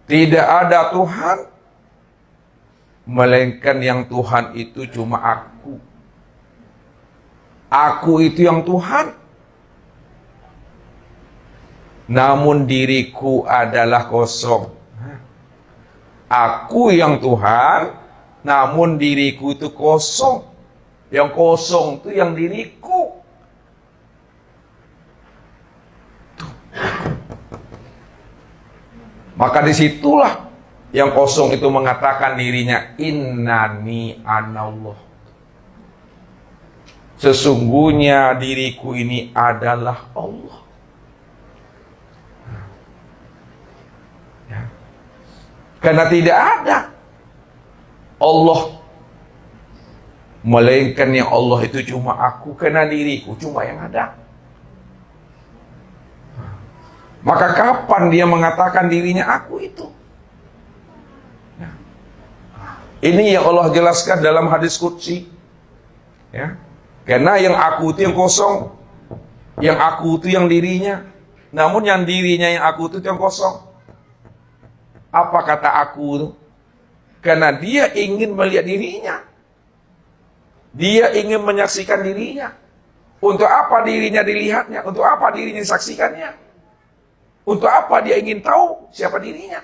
Tidak ada Tuhan, melainkan yang Tuhan itu cuma aku. Aku itu yang Tuhan. Namun diriku adalah kosong. Aku yang Tuhan, namun diriku itu kosong. Yang kosong itu yang diriku. Maka disitulah yang kosong itu mengatakan dirinya, innani anallah. Sesungguhnya diriku ini adalah Allah. Ya. Karena tidak ada Allah, melainkan yang Allah itu cuma aku, karena diriku cuma yang ada. Maka kapan dia mengatakan dirinya aku itu? Ya. Ini yang Allah jelaskan dalam hadis qudsi. Ya. Karena yang aku itu yang kosong, yang aku itu yang dirinya. Namun yang dirinya yang aku itu yang kosong. Apa kata aku itu? Karena dia ingin melihat dirinya. Dia ingin menyaksikan dirinya. Untuk apa dirinya dilihatnya? Untuk apa dirinya disaksikannya? Untuk apa dia ingin tahu siapa dirinya?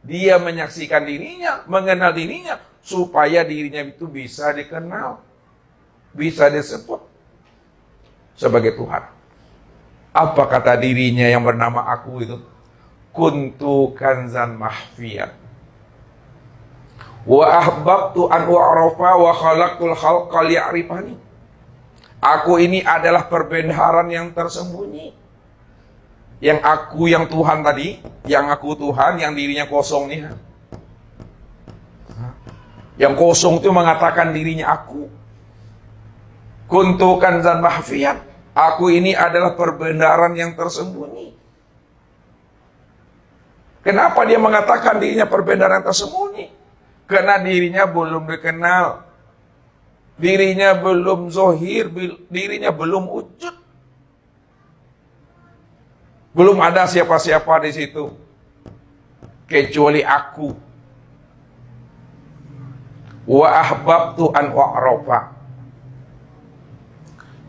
Dia menyaksikan dirinya, mengenal dirinya, supaya dirinya itu bisa dikenal, bisa disebut sebagai Tuhan. Apa kata dirinya yang bernama aku itu? Kuntu kanzan mahfiyan, wa ahbabtu an u'rafa wa khalaqtul khalqa liya'rifani. Aku ini adalah perbendaharaan yang tersembunyi. Yang aku yang Tuhan tadi, yang aku Tuhan, yang dirinya kosong nih. Yang kosong itu mengatakan dirinya aku. Kuntu kanzan mahfiyan. Aku ini adalah perbendaharaan yang tersembunyi. Kenapa dia mengatakan dirinya perbendaharaan tersembunyi? Karena dirinya belum dikenal. Dirinya belum zohir, dirinya belum wujud. Belum ada siapa-siapa di situ kecuali aku. Wa ahbabtu an u'rafa.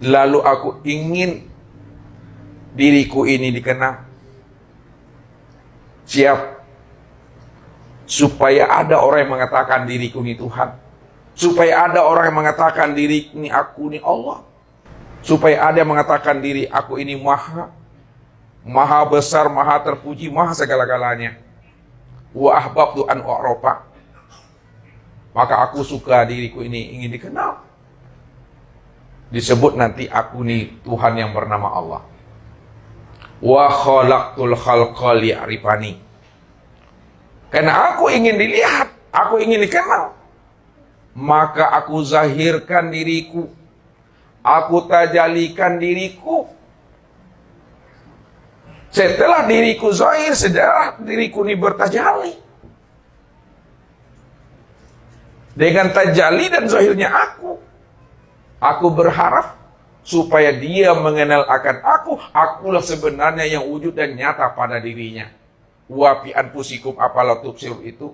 Lalu aku ingin diriku ini dikenal. Siap. Supaya ada orang yang mengatakan diriku ini Tuhan. Supaya ada orang yang mengatakan diri ini aku ini Allah. Supaya ada yang mengatakan diri aku ini Maha besar, maha terpuji, maha segala-galanya. Wa ahbabtu an u'rafa. Maka aku suka diriku ini ingin dikenal. Disebut nanti aku nih Tuhan yang bernama Allah. Wa khalaqtul khalqa liya'rifani. Karena aku ingin dilihat, aku ingin dikenal. Maka aku zahirkan diriku. Aku tajalikan diriku. Setelah diriku zahir, setelah diriku ini bertajali. Dengan tajali dan zahirnya aku berharap supaya dia mengenal akan akulah sebenarnya yang wujud dan nyata pada dirinya. Wa fi anfusikum afala tubsirun itu,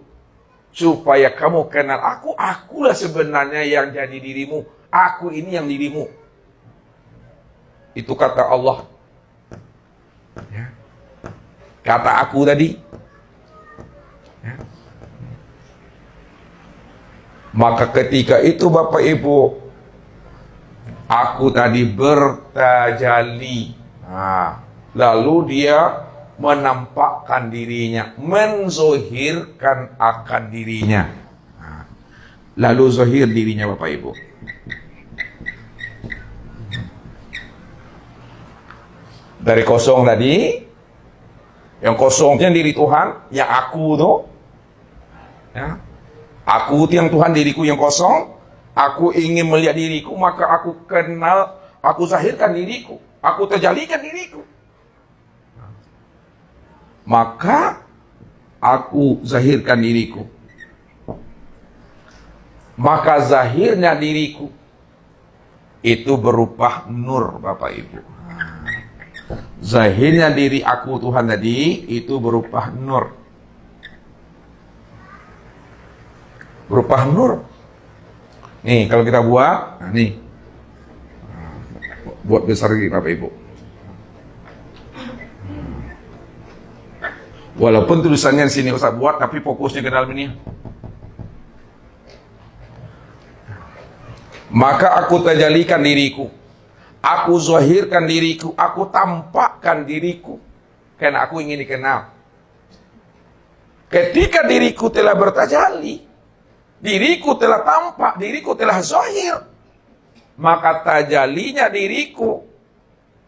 supaya kamu kenal akulah sebenarnya yang jadi dirimu. Aku ini yang dirimu. Itu kata Allah. Ya. Kata aku tadi. Ya. Maka ketika itu Bapak Ibu, aku tadi bertajali. Nah, lalu dia menampakkan dirinya, menzohirkan akan dirinya. Nah, lalu zohir dirinya Bapak Ibu. Dari kosong tadi, yang kosongnya diri Tuhan, yang aku tuh, ya, aku itu yang Tuhan, diriku yang kosong. Aku ingin melihat diriku, maka aku kenal, aku zahirkan diriku, aku terjalikan diriku. Maka aku zahirkan diriku. Maka zahirnya diriku itu berupa nur, Bapak Ibu. Zahirnya diri aku Tuhan tadi itu berupa nur. Berupa nur. Nih kalau kita buat, nah nih. Buat besar lagi Bapak Ibu. Walaupun tulisannya di sini Ustaz buat, tapi fokusnya ke dalam ini. Maka aku tajalikan diriku, aku zahirkan diriku, aku tampakkan diriku, karena aku ingin dikenal. Ketika diriku telah bertajali, diriku telah tampak, diriku telah zahir, maka tajalinya diriku,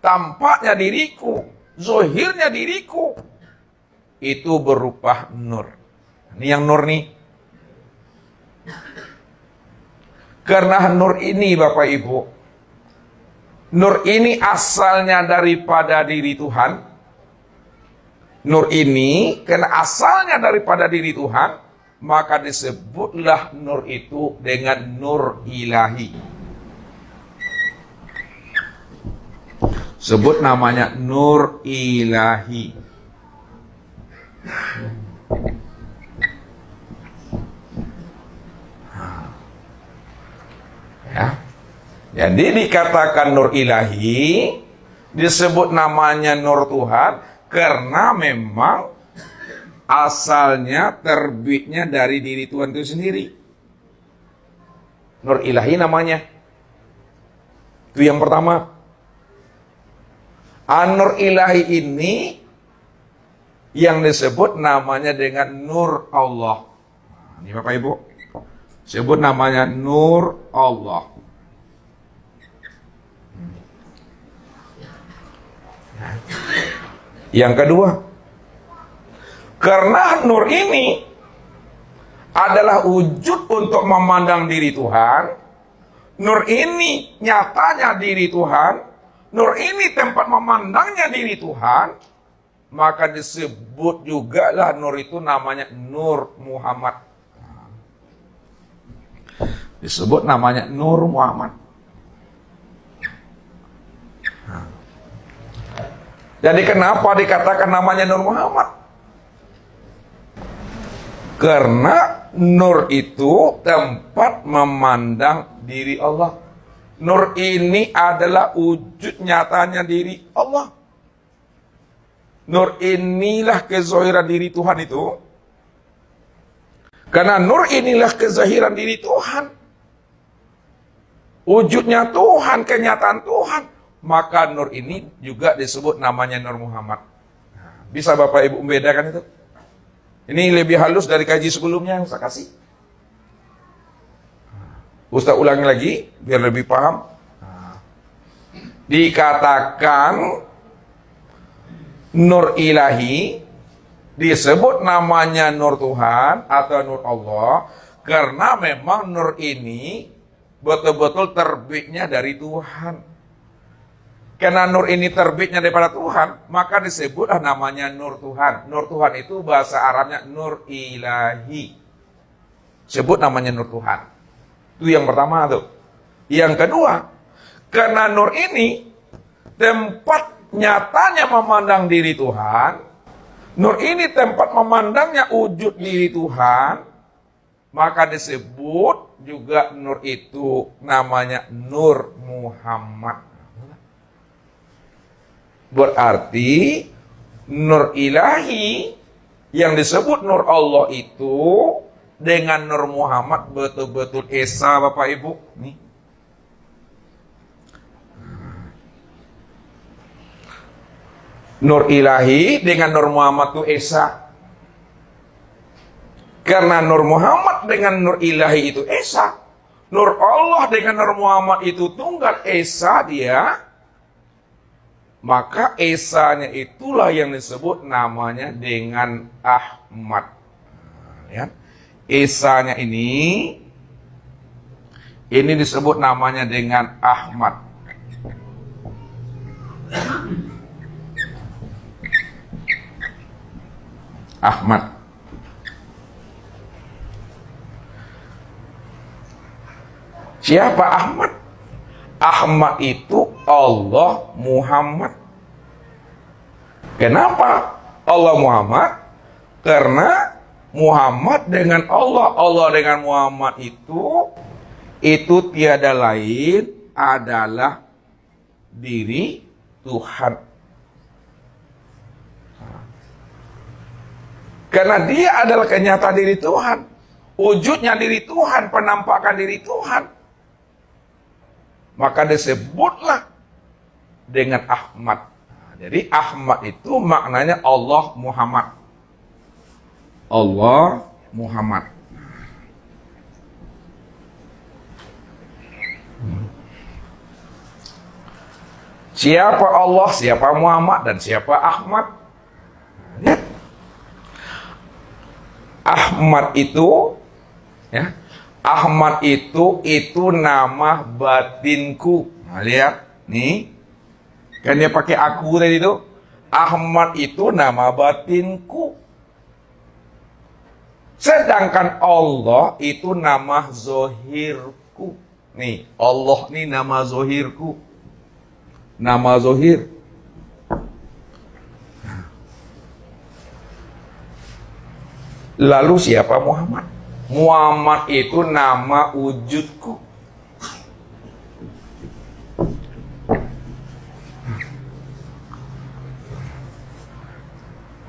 tampaknya diriku, zahirnya diriku, itu berupa nur. Ini yang nur nih. Karena nur ini Bapak Ibu, nur ini asalnya daripada diri Tuhan. Nur ini karena asalnya daripada diri Tuhan, maka disebutlah nur itu dengan nur ilahi. Sebut namanya nur ilahi. Ya. Jadi dikatakan nur ilahi, disebut namanya nur Tuhan karena memang asalnya terbitnya dari diri Tuhan itu sendiri. Nur ilahi namanya. Itu yang pertama. Nur ilahi ini yang disebut namanya dengan nur Allah. Ini Bapak Ibu. Sebut namanya nur Allah. Yang kedua, karena nur ini adalah wujud untuk memandang diri Tuhan, nur ini nyatanya diri Tuhan, nur ini tempat memandangnya diri Tuhan, maka disebut juga lah nur itu namanya Nur Muhammad. Disebut namanya Nur Muhammad. Jadi kenapa dikatakan namanya Nur Muhammad? Karena nur itu tempat memandang diri Allah. Nur ini adalah wujud nyatanya diri Allah. Nur inilah kezahiran diri Tuhan itu. Karena nur inilah kezahiran diri Tuhan. Wujudnya Tuhan, kenyataan Tuhan. Maka nur ini juga disebut namanya Nur Muhammad. Bisa Bapak Ibu membedakan itu? Ini lebih halus dari kaji sebelumnya yang saya kasih. Ustaz ulangi lagi, biar lebih paham. Dikatakan nur ilahi, disebut namanya nur Tuhan atau nur Allah, karena memang nur ini betul-betul terbitnya dari Tuhan. Karena nur ini terbitnya daripada Tuhan, maka disebutlah namanya nur Tuhan. Nur Tuhan itu bahasa Arabnya nur ilahi. Sebut namanya nur Tuhan. Itu yang pertama tuh. Yang kedua, karena nur ini tempat nyatanya memandang diri Tuhan, nur ini tempat memandangnya wujud diri Tuhan, maka disebut juga nur itu namanya Nur Muhammad. Berarti nur ilahi yang disebut nur Allah itu dengan Nur Muhammad betul-betul esa Bapak Ibu. Nih. Nur ilahi dengan Nur Muhammad itu esa. Karena Nur Muhammad dengan Nur ilahi itu esa. Nur Allah dengan Nur Muhammad itu tunggal esa dia. Maka esanya itulah yang disebut namanya dengan Ahmad. Ya. Esanya ini disebut namanya dengan Ahmad. Ahmad. Siapa Ahmad? Ahmad itu Allah Muhammad. Kenapa Allah Muhammad? Karena Muhammad dengan Allah, Allah dengan Muhammad itu tiada lain adalah diri Tuhan. Karena dia adalah kenyataan diri Tuhan, wujudnya diri Tuhan, penampakan diri Tuhan. Maka disebutlah dengan Ahmad. Jadi Ahmad itu maknanya Allah Muhammad. Allah Muhammad. Siapa Allah, siapa Muhammad, dan siapa Ahmad? Lihat. Ahmad itu, ya, Ahmad itu nama batinku. Nah, lihat, nih, kan dia pakai aku tadi itu. Ahmad itu nama batinku. Sedangkan Allah itu nama zohirku. Nih, Allah nih nama zohirku. Nama zohir. Lalu siapa Muhammad? Muhammad itu nama wujudku.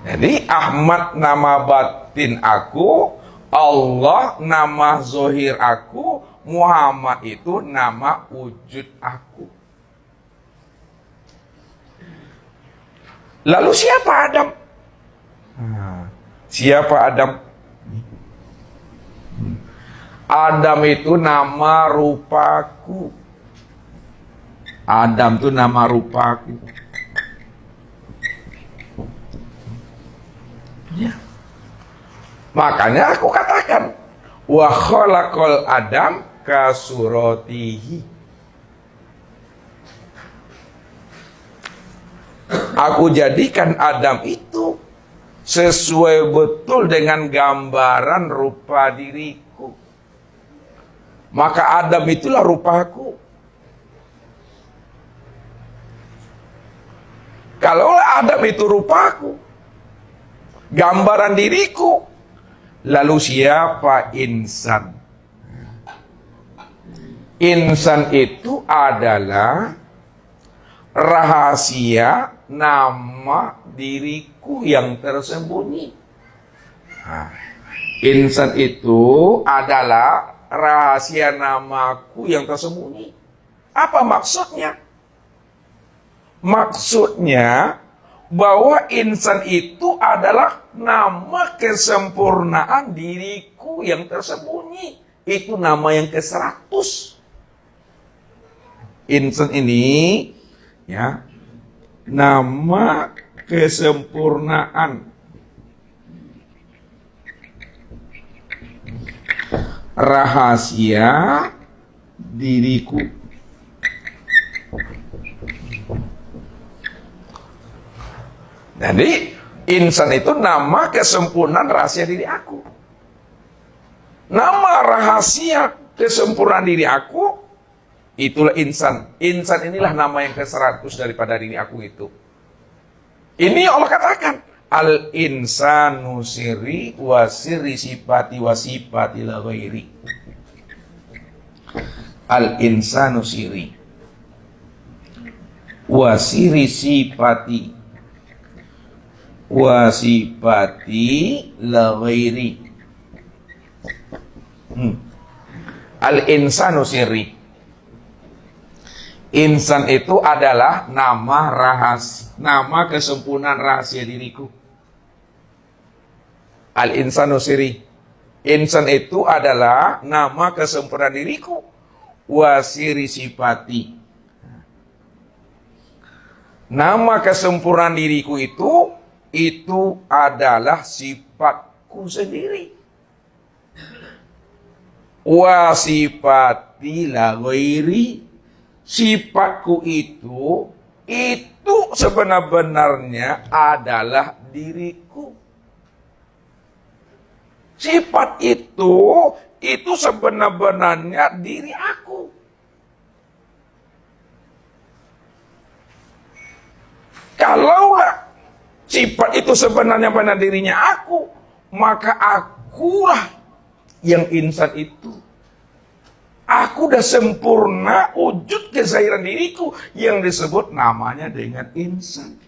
Jadi Ahmad nama batin aku, Allah nama zohir aku, Muhammad itu nama wujud aku. Lalu siapa Adam? Siapa Adam? Adam itu nama rupaku. Adam itu nama rupaku. Ya. Makanya aku katakan wa khalaqal Adam kasuratihi. Aku jadikan Adam itu sesuai betul dengan gambaran rupa diriku. Maka Adam itulah rupaku. Kalau Adam itu rupaku, gambaran diriku, lalu siapa insan? Insan itu adalah rahasia nama diriku yang tersembunyi. Nah, insan itu adalah rahasia namaku yang tersembunyi. Apa maksudnya? Maksudnya bahwa insan itu adalah nama kesempurnaan diriku yang tersembunyi. Itu nama yang ke-100. Insan ini, ya, nama kesempurnaan rahasia diriku. Jadi insan itu nama kesempurnaan rahasia diri aku. Nama rahasia kesempurnaan diri aku, itulah insan. Insan inilah nama yang ke-100 daripada diri aku itu. Ini Allah katakan, al-insanu sirri wa sirri sifati wa sifati la ghairi. Al-insanu sirri wa sirri sifati wa sifati la ghairi. Al-insanu sirri. Insan itu adalah nama rahasia, nama kesempurnaan rahasia diriku. Al-insanu sirri. Insan itu adalah nama kesempurnaan diriku. Wa sirri sifati. Nama kesempurnaan diriku itu adalah sifatku sendiri. Wa sifati la ghairi. Sifatku itu sebenar-benarnya adalah diriku. Sifat itu sebenarnya diri aku. Kalau sifat itu sebenarnya benar dirinya aku, maka akulah yang insan itu. Aku udah sempurna wujud kezahiran diriku yang disebut namanya dengan insan.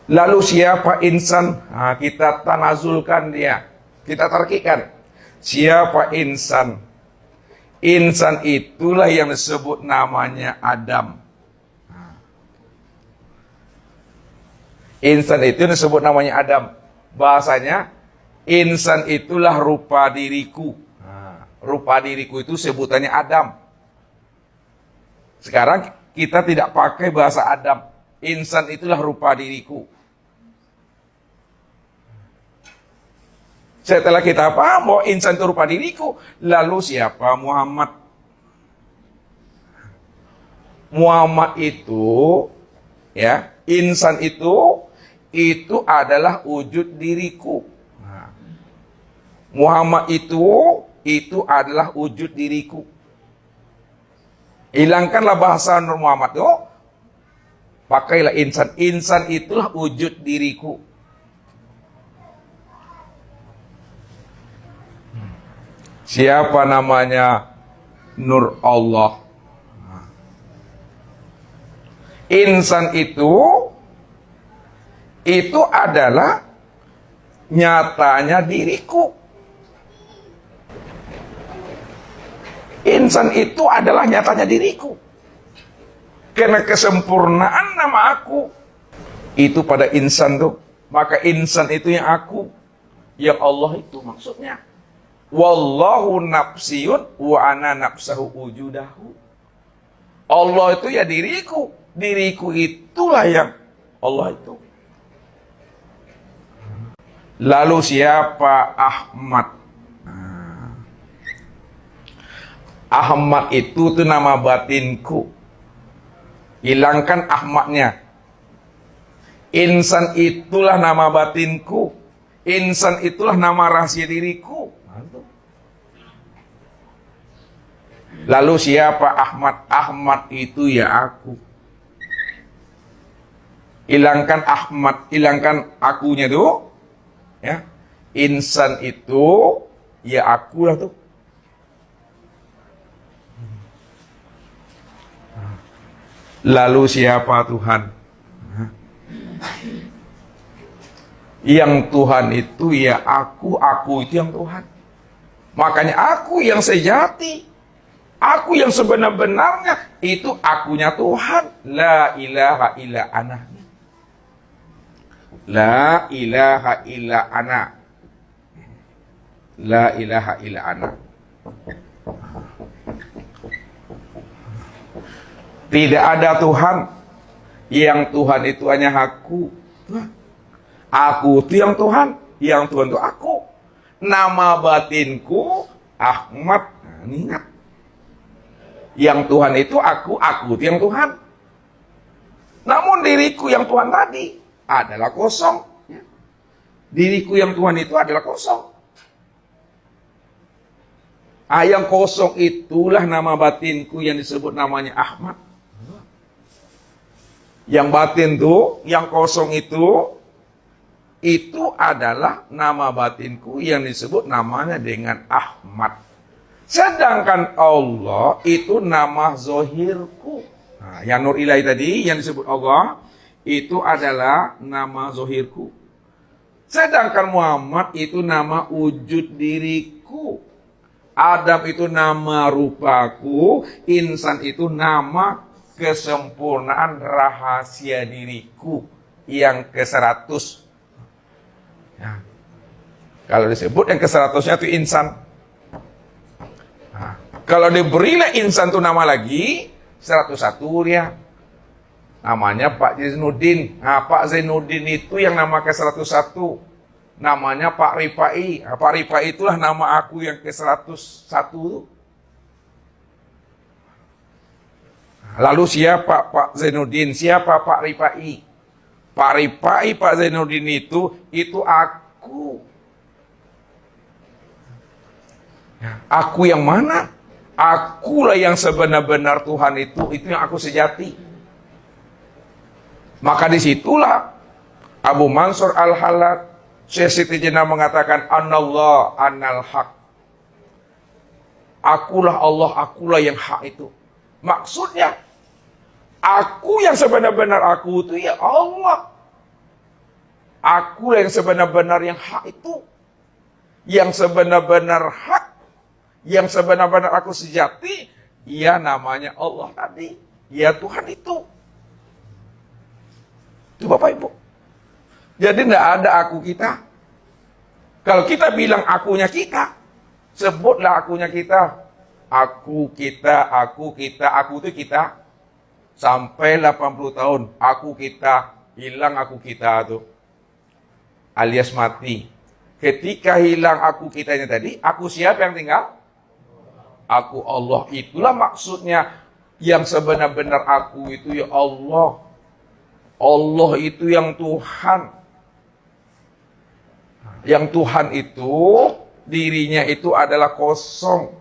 Lalu siapa insan? Nah, kita tanazulkan dia. Kita tarkikan. Siapa insan? Insan itulah yang disebut namanya Adam. Insan itu yang disebut namanya Adam. Bahasanya, insan itulah rupa diriku. Rupa diriku itu sebutannya Adam. Sekarang kita tidak pakai bahasa Adam. Insan itulah rupa diriku. Setelah kita paham bahwa insan itu rupa diriku, lalu siapa Muhammad? Muhammad itu, ya, insan itu adalah wujud diriku. Muhammad itu adalah wujud diriku. Hilangkanlah bahasa Nur Muhammad itu, pakailah insan. Insan itulah wujud diriku. Siapa namanya? Nur Allah. Insan itu adalah nyatanya diriku. Insan itu adalah nyatanya diriku. Karena kesempurnaan nama aku itu pada insan tuh. Maka insan itu yang aku, yang Allah itu maksudnya. Wallahu nafsiyun wa ana nafsahu wujudahu. Allah itu ya diriku. Diriku itulah yang Allah itu. Lalu siapa Ahmad? Ahmad itu tuh nama batinku. Hilangkan Ahmadnya. Insan itulah nama batinku. Insan itulah nama rahasia diriku. Lalu siapa Ahmad? Ahmad itu ya aku. Hilangkan Ahmad, hilangkan akunya tuh. Ya. Insan itu ya aku lah tuh. Lalu siapa Tuhan? Yang Tuhan itu ya aku itu yang Tuhan. Makanya aku yang sejati. Aku yang sebenar-benarnya itu akunya Tuhan. La ilaha illa ana. La ilaha illa ana. La ilaha illa ana. Tidak ada Tuhan. Yang Tuhan itu hanya aku. Aku itu yang Tuhan. Yang Tuhan itu aku. Nama batinku Ahmad. Nah, ingat. Yang Tuhan itu aku itu yang Tuhan. Namun diriku yang Tuhan tadi adalah kosong. Diriku yang Tuhan itu adalah kosong. Yang kosong itulah nama batinku yang disebut namanya Ahmad. Yang batin itu, yang kosong itu adalah nama batinku yang disebut namanya dengan Ahmad. Sedangkan Allah itu nama zohirku. Nah, yang Nur Ilahi tadi yang disebut Allah itu adalah nama zohirku. Sedangkan Muhammad itu nama wujud diriku. Adam itu nama rupaku. Insan itu nama kesempurnaan rahasia diriku yang ke-100. Ya. Kalau disebut yang ke-100-nya itu insan. Nah, kalau diberilah insan itu nama lagi 101 dia. Namanya Pak Zainuddin. Nah, Pak Zainuddin itu yang nama ke-101. Namanya Pak Rifai. Nah, Pak Rifai itulah nama aku yang ke-101. Lalu siapa Pak Zainuddin? Siapa Pak Rifai? Paripai Pak Zainuddin itu aku. Aku yang mana? Akulah yang sebenar-benar Tuhan itu yang aku sejati. Maka disitulah Abu Mansur Al-Hallaj, Syekh Siti Jenar mengatakan, Anallah anal haq. Akulah Allah, akulah yang hak itu. Maksudnya, aku yang sebenar-benar aku itu ya Allah. Aku yang sebenar-benar yang hak itu. Yang sebenar-benar hak. Yang sebenar-benar aku sejati. Ya namanya Allah tadi. Ya Tuhan itu. Itu Bapak Ibu. Jadi tidak ada aku kita. Kalau kita bilang akunya kita. Sebutlah akunya kita. Aku, kita, aku itu kita. Sampai 80 tahun. Aku, kita. Hilang aku kita tuh. Alias mati. Ketika hilang aku kitanya tadi, aku siapa yang tinggal? Aku Allah. Itulah maksudnya yang sebenar-benar aku itu ya Allah. Allah itu yang Tuhan. Yang Tuhan itu dirinya itu adalah kosong.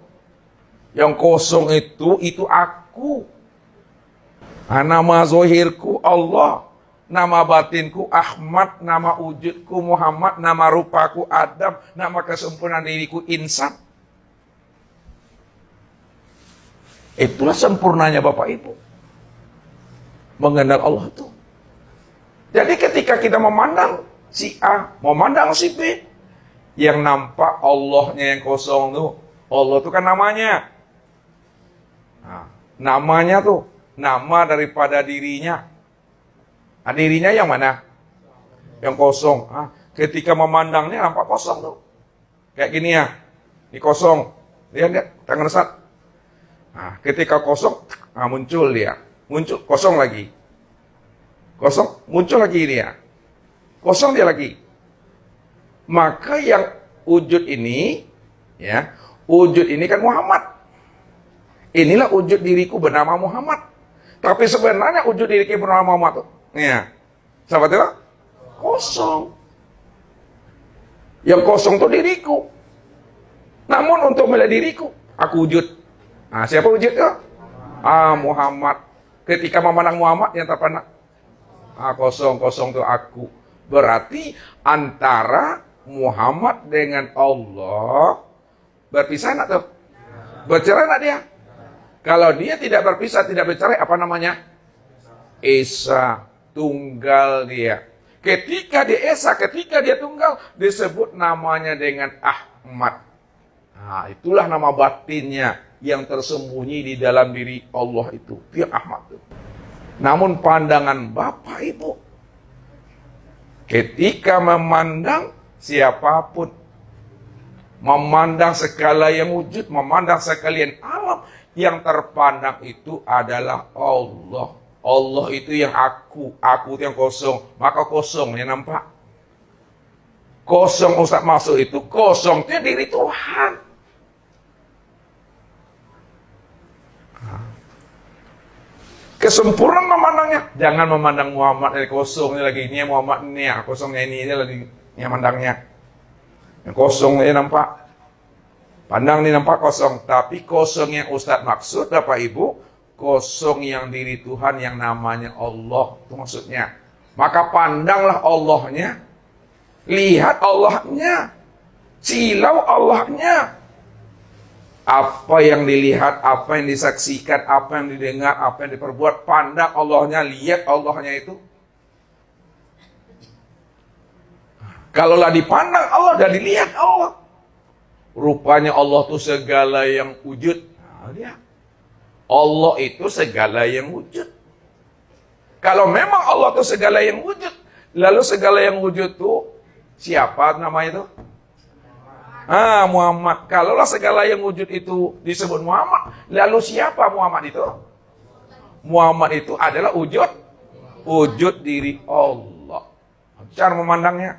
Yang kosong itu aku. Nama zohirku Allah. Nama batinku Ahmad, nama wujudku Muhammad, nama rupaku Adam, nama kesempurnaan diriku insan. Itulah sempurnanya Bapak Ibu. Mengenal Allah itu. Jadi ketika kita memandang si A, memandang si B, yang nampak Allahnya yang kosong tuh. Allah itu kan namanya. Nah, namanya tuh, nama daripada dirinya. Nah, dirinya yang mana? Yang kosong. Ketika memandangnya nampak kosong tuh. Kayak gini ya. Ini kosong. Lihat, tangan resat. Nah, ketika kosong, muncul dia. Muncul, kosong lagi. Kosong, muncul lagi dia. Kosong dia lagi. Maka yang wujud ini, ya, wujud ini kan Muhammad. Inilah wujud diriku bernama Muhammad. Tapi sebenarnya wujud diriku bernama Muhammad tuh. Ya, sahabat itu kosong. Yang kosong tuh diriku. Namun untuk melihat diriku, aku wujud. Nah, siapa wujud itu? Muhammad. Ketika memandang Muhammad yang terpandang, kosong itu aku. Berarti antara Muhammad dengan Allah berpisah enggak tuh? Bercerai enggak dia? Kalau dia tidak berpisah, tidak bercerai, apa namanya? Esa, tunggal dia. Ketika dia esa, ketika dia tunggal, disebut namanya dengan Ahmad. Nah, itulah nama batinnya yang tersembunyi di dalam diri Allah itu. Dia Ahmad itu. Namun pandangan Bapak Ibu, ketika memandang siapapun, memandang segala yang wujud, memandang sekalian alam, yang terpandang itu adalah Allah. Allah itu yang aku itu yang kosong. Maka kosongnya nampak. Kosong Ustaz masuk itu, kosongnya diri Tuhan. Kesempurnaan memandangnya. Jangan memandang Muhammad dari kosong ini lagi. Ini Muhammad ini ya, kosongnya ini lagi. Ini mandangnya. Yang kosong ini nampak. Pandang ini nampak kosong. Tapi kosong yang Ustaz maksud Bapak Ibu, kosong yang diri Tuhan yang namanya Allah. Itu maksudnya. Maka pandanglah Allahnya. Lihat Allahnya. Silau Allahnya. Apa yang dilihat, apa yang disaksikan, apa yang didengar, apa yang diperbuat, pandang Allahnya, lihat Allahnya itu. Kalaulah dipandang Allah dan dilihat Allah, rupanya Allah itu segala yang wujud. Nah, dia. Allah itu segala yang wujud. Kalau memang Allah itu segala yang wujud, lalu segala yang wujud itu siapa namanya itu? Muhammad. Kalaulah segala yang wujud itu disebut Muhammad, lalu siapa Muhammad itu? Muhammad itu adalah wujud diri Allah. Cara memandangnya.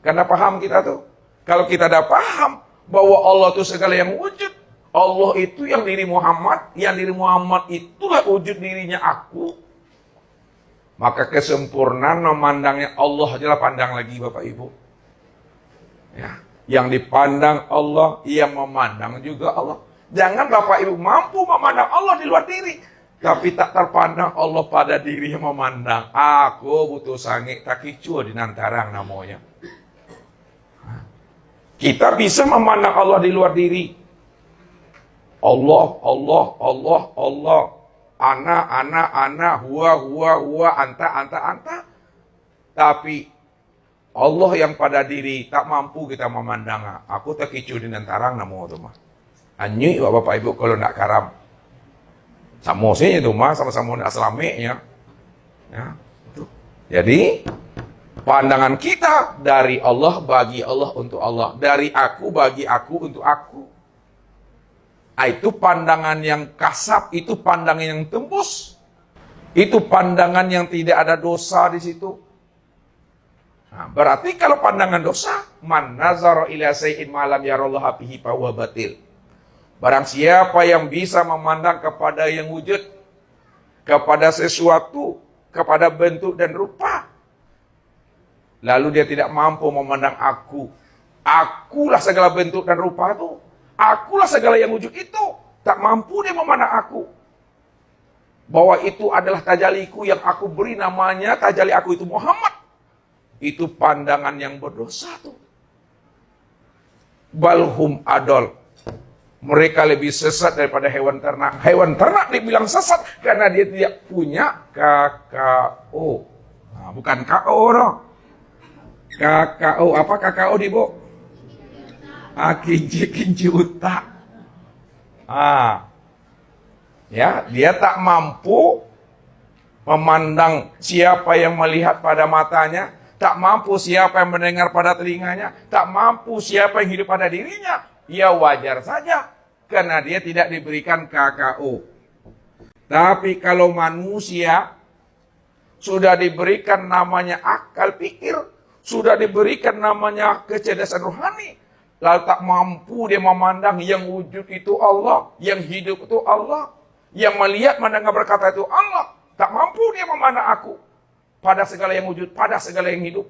Karena paham kita tuh. Kalau kita dah paham bahwa Allah itu segala yang wujud, Allah itu yang diri Muhammad, yang diri Muhammad itulah wujud dirinya aku. Maka kesempurnaan memandangnya Allah adalah pandang lagi Bapak Ibu. Ya, yang dipandang Allah, ia memandang juga Allah. Jangan Bapak Ibu mampu memandang Allah di luar diri, tapi tak terpandang Allah pada diri yang memandang. Aku butuh sange tak kicu di nantarang namanya. Kita bisa memandang Allah di luar diri. Allah, Allah, Allah, Allah. Ana, huwa, anta. Tapi Allah yang pada diri tak mampu kita memandang. Aku tak kicu di nantarang namo tu mah. Anyi Bapak Ibu kalau nak karam. Sama sih itu mah sama-sama nak selamanya. Ya. Jadi pandangan kita dari Allah bagi Allah untuk Allah, dari aku bagi aku untuk aku. Itu pandangan yang kasar, itu pandangan yang tembus. Itu pandangan yang tidak ada dosa di situ. Nah, berarti kalau pandangan dosa, man nazara ila sayyin ma lam yarallahu bihi fa huwa batil. Barang siapa yang bisa memandang kepada yang wujud, kepada sesuatu, kepada bentuk dan rupa, lalu dia tidak mampu memandang aku. Akulah segala bentuk dan rupa itu. Akulah segala yang wujud itu. Tak mampu dia memandang aku. Bahwa itu adalah tajaliku yang aku beri namanya, tajali aku itu Muhammad. Itu pandangan yang berdosa tuh. Balhum adol. Mereka lebih sesat daripada hewan ternak. Hewan ternak dibilang sesat karena dia tidak punya KKO. Nah, bukan KO no. KKO apa KKO di Bu? Kinci utak. Ya, dia tak mampu memandang siapa yang melihat pada matanya, tak mampu siapa yang mendengar pada telinganya, tak mampu siapa yang hidup pada dirinya. Ya wajar saja, karena dia tidak diberikan KKO. Tapi kalau manusia sudah diberikan namanya akal pikir, sudah diberikan namanya kecerdasan rohani, lalu tak mampu dia memandang yang wujud itu Allah, yang hidup itu Allah, yang melihat, mendengar, berkata itu Allah. Tak mampu dia memandang aku pada segala yang wujud, pada segala yang hidup.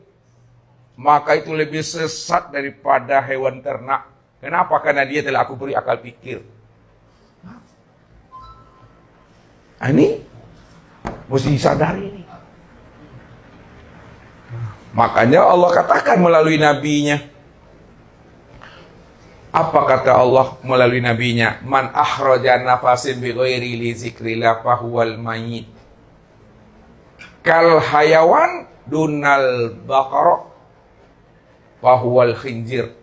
Maka itu lebih sesat daripada hewan ternak. Kenapa? Karena dia telah aku beri akal pikir. Ini mesti disadari ini. Makanya Allah katakan melalui nabinya. Apa kata Allah melalui nabinya? Man akhraja nafasin bi ghairi li zikrillah fahuwal mayyit. Kal hayawan dunal baqara fahuwal khinzir.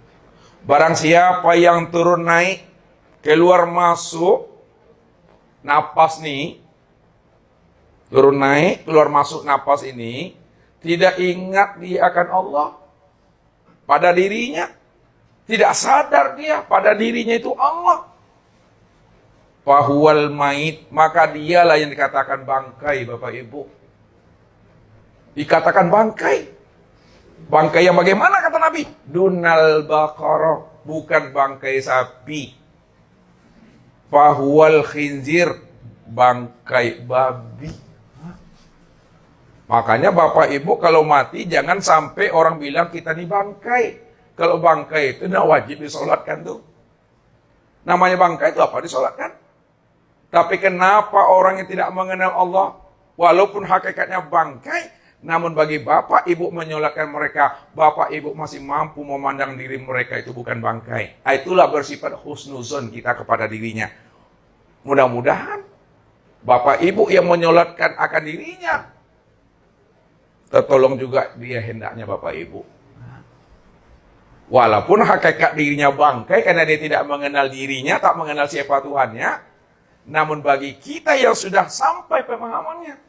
Barang siapa yang turun naik, keluar masuk napas nih, turun naik, keluar masuk napas ini, tidak ingat dia akan Allah pada dirinya, tidak sadar dia pada dirinya itu Allah. Fahuwal mait, maka dialah yang dikatakan bangkai, Bapak Ibu. Dikatakan bangkai. Bangkai yang bagaimana kata Nabi? Dunal baqarah, bukan bangkai sapi. Fahuwal khinzir, bangkai babi. Makanya Bapak Ibu kalau mati jangan sampai orang bilang kita ini bangkai. Kalau bangkai itu tidak wajib disolatkan tuh. Namanya bangkai itu apa? Disolatkan. Tapi kenapa orang yang tidak mengenal Allah, walaupun hakikatnya bangkai, namun bagi Bapak Ibu menyolatkan mereka, Bapak Ibu masih mampu memandang diri mereka itu bukan bangkai. Itulah bersifat husnuzon kita kepada dirinya. Mudah-mudahan Bapak Ibu yang menyolatkan akan dirinya, tertolong juga dia hendaknya Bapak Ibu. Walaupun hakikat dirinya bangkai karena dia tidak mengenal dirinya, tak mengenal siapa Tuhannya, namun bagi kita yang sudah sampai pemahamannya,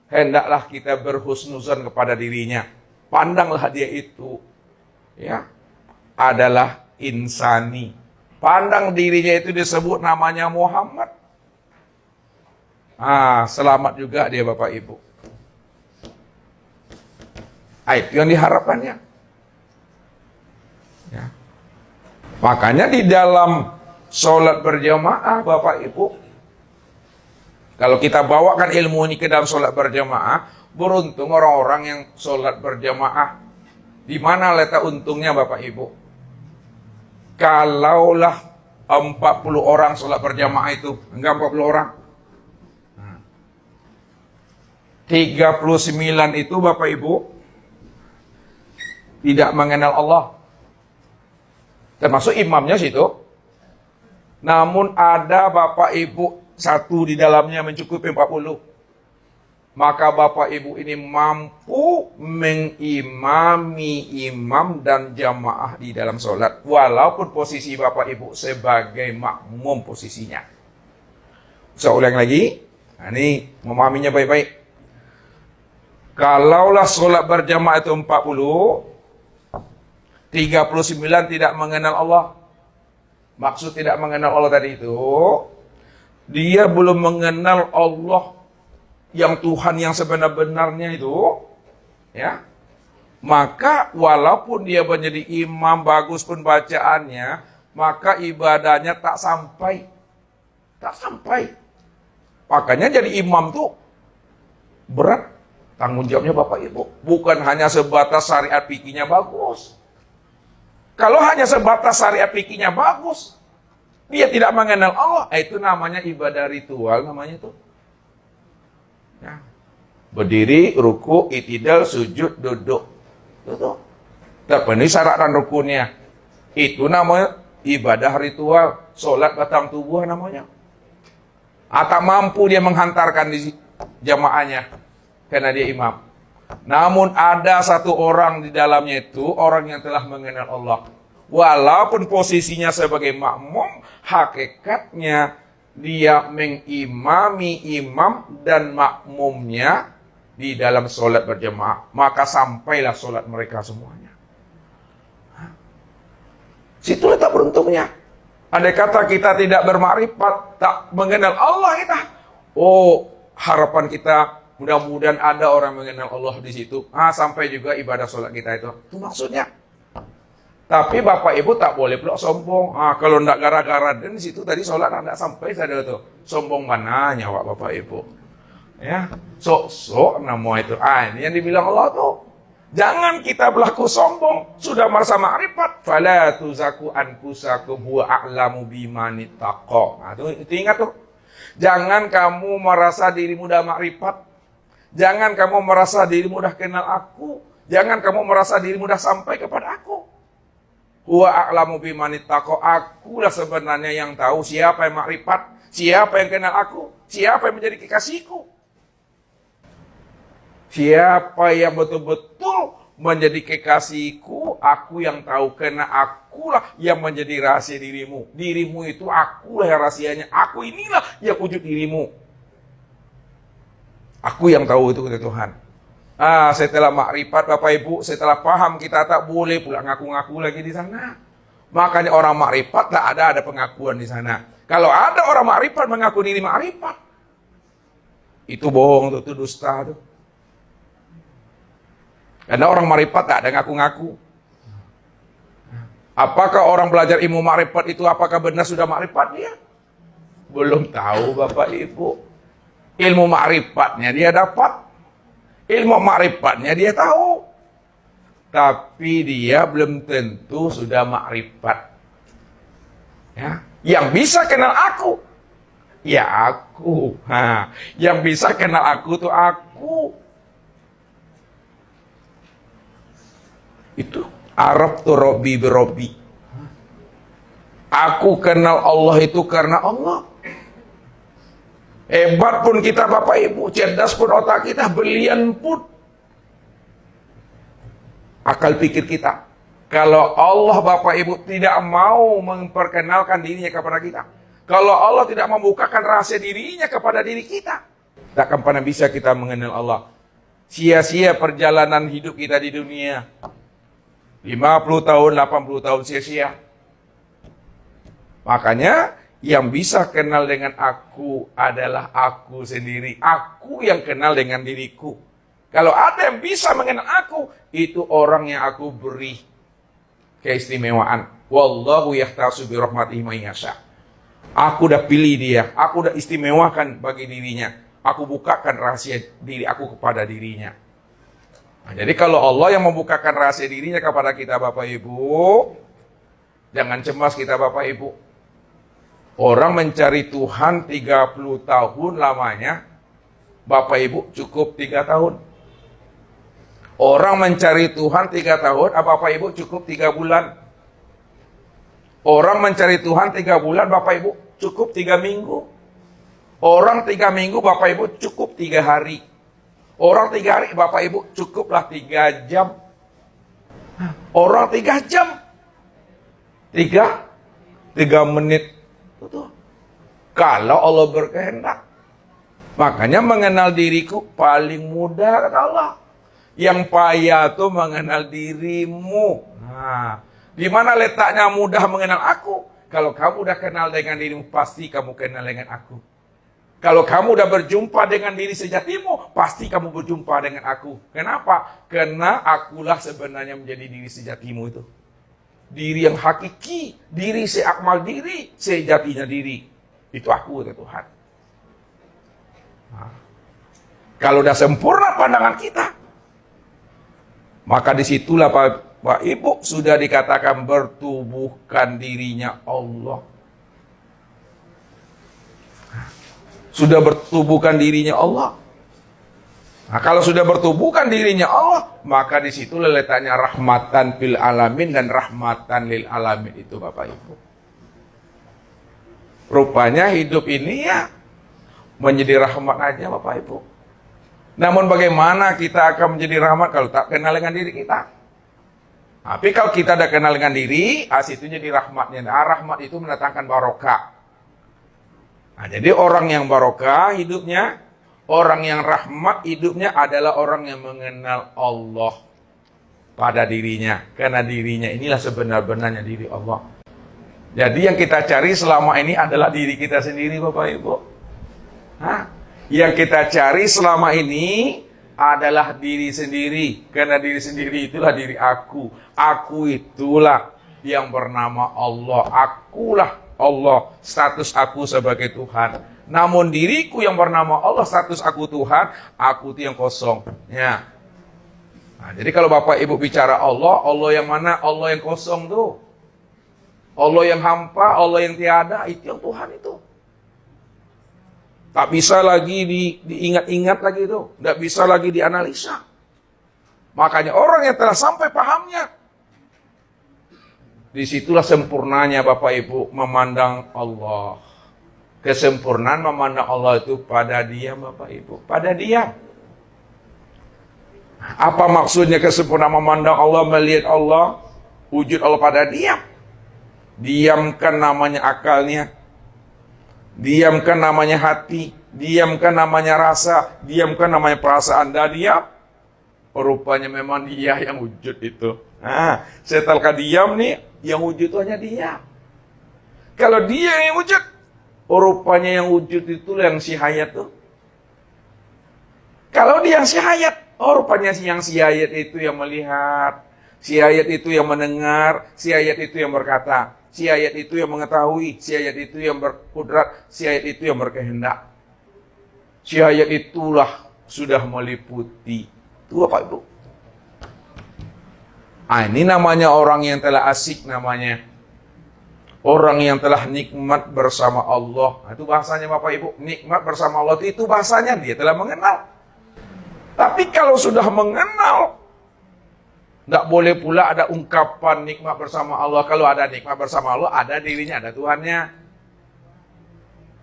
hendaklah kita berhusnuzon kepada dirinya. Pandanglah dia itu ya adalah insani. Pandang dirinya itu disebut namanya Muhammad. Selamat juga dia Bapak Ibu. Itu yang diharapkannya. Ya. Makanya di dalam sholat berjamaah Bapak Ibu, Kalau kita bawakan ilmu ini ke dalam sholat berjamaah, beruntung orang-orang yang sholat berjamaah. Di mana letak untungnya Bapak Ibu? Kalaulah 40 orang sholat berjamaah itu, enggak 40 orang. 39 itu Bapak Ibu tidak mengenal Allah. Termasuk imamnya situ. Namun ada Bapak Ibu satu di dalamnya mencukupi 40. Maka Bapak Ibu ini mampu mengimami imam dan jamaah di dalam sholat. Walaupun posisi Bapak Ibu sebagai makmum posisinya. Saya ulang lagi. Nah, ini memahaminya baik-baik. Kalaulah sholat berjamaah itu 40, 39 tidak mengenal Allah. Maksud tidak mengenal Allah tadi itu, dia belum mengenal Allah yang Tuhan yang sebenar-benarnya itu, ya. Maka walaupun dia menjadi imam, bagus pun bacaannya, maka ibadahnya tak sampai. Tak sampai. Makanya jadi imam tuh berat tanggung jawabnya Bapak Ibu. Bukan hanya sebatas syariat fikihnya bagus. Kalau hanya sebatas syariat fikihnya bagus, dia tidak mengenal Allah, itu namanya ibadah ritual namanya itu. Ya. Berdiri, ruku, itidal, sujud, duduk. Itu terpenuhi syarat dan rukunnya. Itu namanya ibadah ritual, sholat batang tubuh namanya. Tak mampu dia menghantarkan di jamaahnya karena dia imam. Namun ada satu orang di dalamnya itu orang yang telah mengenal Allah. Walaupun posisinya sebagai makmum, hakikatnya dia mengimami imam dan makmumnya di dalam sholat berjamaah. Maka sampailah sholat mereka semuanya. Situ letak beruntungnya. Andai kata kita tidak bermakrifat, tak mengenal Allah kita. Oh, harapan kita mudah-mudahan ada orang mengenal Allah di situ. Sampai juga ibadah sholat kita itu. Itu maksudnya. Tapi Bapak Ibu tak boleh pula sombong. Kalau tidak gara-gara dan di situ tadi sholat tidak sampai saja itu. Sombong mana nyawa Bapak Ibu? Ya, sok-sok nama itu. Ini yang dibilang Allah tuh. Jangan kita berlaku sombong. Sudah merasa makrifat. Fala tuzaku anfusakum huwa a'lamu biman ittaqa. Itu ingat tuh. Jangan kamu merasa dirimu dah makrifat. Jangan kamu merasa dirimu dah kenal aku. Jangan kamu merasa dirimu dah sampai kepada aku. Huwa a'lamu biman ittaqa. Akulah sebenarnya yang tahu siapa yang makrifat, siapa yang kenal aku, siapa yang menjadi kekasihku. Siapa yang betul-betul menjadi kekasihku, aku yang tahu, karena akulah yang menjadi rahasia dirimu. Dirimu itu akulah yang rahasianya. Aku inilah yang wujud dirimu. Aku yang tahu itu kata Tuhan. Setelah makrifat Bapak Ibu, setelah paham, kita tak boleh pula ngaku-ngaku lagi di sana. Makanya orang makrifat tak ada pengakuan di sana. Kalau ada orang makrifat mengaku diri makrifat, itu bohong tuh, itu dusta tuh. Karena orang makrifat tak ada ngaku-ngaku. Apakah orang belajar ilmu makrifat itu apakah benar sudah makrifat dia? Belum tahu Bapak Ibu. Ilmu makrifatnya dia dapat. Ilmu makrifatnya dia tahu. Tapi dia belum tentu sudah makrifat. Ya, yang bisa kenal aku, ya aku. Yang bisa kenal aku tuh aku. Itu Arab tuh Robbi birobbi. Aku kenal Allah itu karena Allah. Hebat pun kita Bapak Ibu, cerdas pun otak kita, berlian pun akal pikir kita. Kalau Allah Bapak Ibu tidak mau memperkenalkan dirinya kepada kita, kalau Allah tidak membukakan rahasia dirinya kepada diri kita, tak akan pernah bisa kita mengenal Allah. Sia-sia perjalanan hidup kita di dunia. 50 tahun, 80 tahun sia-sia. Makanya yang bisa kenal dengan aku adalah aku sendiri. Aku yang kenal dengan diriku. Kalau ada yang bisa mengenal aku, itu orang yang aku beri keistimewaan. Wallahu yahtasu bi rahmatihi man yasha. Aku udah pilih dia, aku udah istimewakan bagi dirinya. Aku bukakan rahasia diri aku kepada dirinya. Nah, jadi kalau Allah yang membukakan rahasia dirinya kepada kita Bapak Ibu, jangan cemas kita Bapak Ibu. Orang mencari Tuhan 30 tahun lamanya, Bapak Ibu cukup 3 tahun. Orang mencari Tuhan 3 tahun, Bapak Ibu cukup 3 bulan. Orang mencari Tuhan 3 bulan, Bapak Ibu cukup 3 minggu. Orang 3 minggu, Bapak Ibu cukup 3 hari. Orang 3 hari, Bapak Ibu cukuplah 3 jam. Orang 3 jam, 3 menit. Betul. Kalau Allah berkehendak. Makanya mengenal diriku paling mudah kata Allah. Yang payah tuh mengenal dirimu. Nah, di mana letaknya mudah mengenal aku? Kalau kamu udah kenal dengan dirimu, pasti kamu kenal dengan aku. Kalau kamu udah berjumpa dengan diri sejatimu, pasti kamu berjumpa dengan aku. Kenapa? Karena akulah sebenarnya menjadi diri sejatimu itu. Diri yang hakiki, diri seakmal diri, sejatinya diri. Itu aku kata Tuhan. Nah, kalau udah sempurna pandangan kita, maka disitulah Pak Ibu sudah dikatakan bertubuhkan dirinya Allah. Sudah bertubuhkan dirinya Allah. Nah, kalau sudah bertubuhkan dirinya Allah, maka di situ letaknya rahmatan fil alamin dan rahmatan lil alamin itu Bapak Ibu. Rupanya hidup ini ya menjadi rahmat aja Bapak Ibu. Namun bagaimana kita akan menjadi rahmat kalau tak kenal dengan diri kita? Tapi kalau kita sudah kenal dengan diri, situ jadi rahmatnya. Nah, rahmat itu mendatangkan barokah. Nah, jadi orang yang barokah hidupnya, orang yang rahmat hidupnya adalah orang yang mengenal Allah pada dirinya. Karena dirinya inilah sebenar-benarnya diri Allah. Jadi yang kita cari selama ini adalah diri kita sendiri Bapak Ibu. Hah? Yang kita cari selama ini adalah diri sendiri. Karena diri sendiri itulah diri aku. Aku itulah yang bernama Allah. Akulah Allah, status aku sebagai Tuhan. Namun diriku yang bernama Allah, status aku Tuhan, aku itu yang kosong. Ya. Nah, jadi kalau Bapak Ibu bicara Allah, Allah yang mana? Allah yang kosong tuh. Allah yang hampa, Allah yang tiada, itu yang Tuhan itu. Tak bisa lagi diingat-ingat lagi itu. Tidak bisa lagi dianalisa. Makanya orang yang telah sampai pahamnya, disitulah sempurnanya Bapak Ibu memandang Allah. Kesempurnaan memandang Allah itu pada diam Bapak Ibu. Pada diam. Apa maksudnya kesempurnaan memandang Allah, melihat Allah, wujud Allah pada diam? Diamkan namanya akalnya. Diamkan namanya hati. Diamkan namanya rasa. Diamkan namanya perasaan. Dan diam. Rupanya memang dia yang wujud itu. Nah, setelah diam nih, yang wujud itu hanya dia. Kalau dia yang wujud, rupanya yang wujud itu yang si hayat tuh. Kalau dia yang si hayat, rupanya yang si hayat itu yang melihat, si hayat itu yang mendengar, si hayat itu yang berkata, si hayat itu yang mengetahui, si hayat itu yang berkudrat, si hayat itu yang berkehendak. Si hayat itulah sudah meliputi. Itu Bapak Ibu. Ini namanya orang yang telah asik namanya. Orang yang telah nikmat bersama Allah. Itu bahasanya Bapak Ibu. Nikmat bersama Allah itu bahasanya dia telah mengenal. Tapi kalau sudah mengenal, tidak boleh pula ada ungkapan nikmat bersama Allah. Kalau ada nikmat bersama Allah, ada dirinya, ada Tuhannya.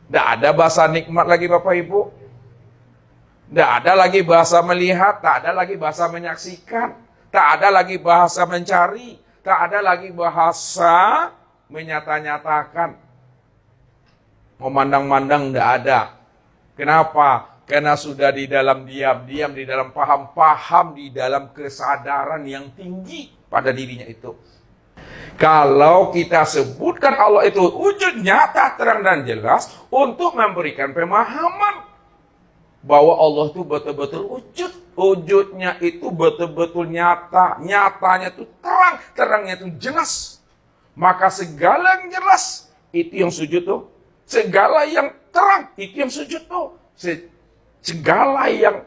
Tidak ada bahasa nikmat lagi Bapak Ibu. Tidak ada lagi bahasa melihat, tak ada lagi bahasa menyaksikan. Tak ada lagi bahasa mencari. Tak ada lagi bahasa menyata-nyatakan. Memandang-mandang tidak ada. Kenapa? Karena sudah di dalam diam-diam, di dalam paham-paham, di dalam kesadaran yang tinggi pada dirinya itu. Kalau kita sebutkan Allah itu wujud nyata, terang dan jelas untuk memberikan pemahaman bahwa Allah itu betul-betul wujud. Wujudnya itu betul-betul nyata. Nyatanya itu terang. Terangnya itu jelas. Maka segala yang jelas, itu yang sujud tuh Segala yang terang, itu yang sujud tuh. Segala yang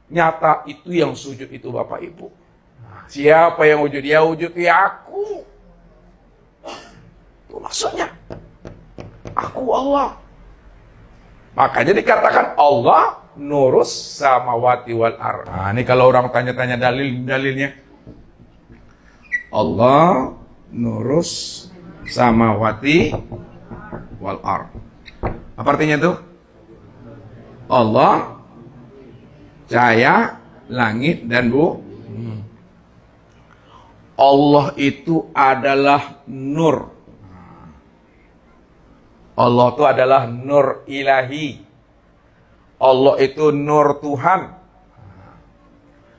nyata, itu yang sujud itu Bapak Ibu. Nah, siapa yang wujud? Ya wujud ya aku. Itu maksudnya. Aku Allah. Makanya dikatakan Allah nurus samawati wal ar. Nah, ini kalau orang tanya-tanya dalilnya. Allah nurus samawati wal ar. Apa artinya itu? Allah cahaya langit dan bumi. Allah itu adalah nur. Allah itu adalah nur ilahi. Allah itu nur Tuhan.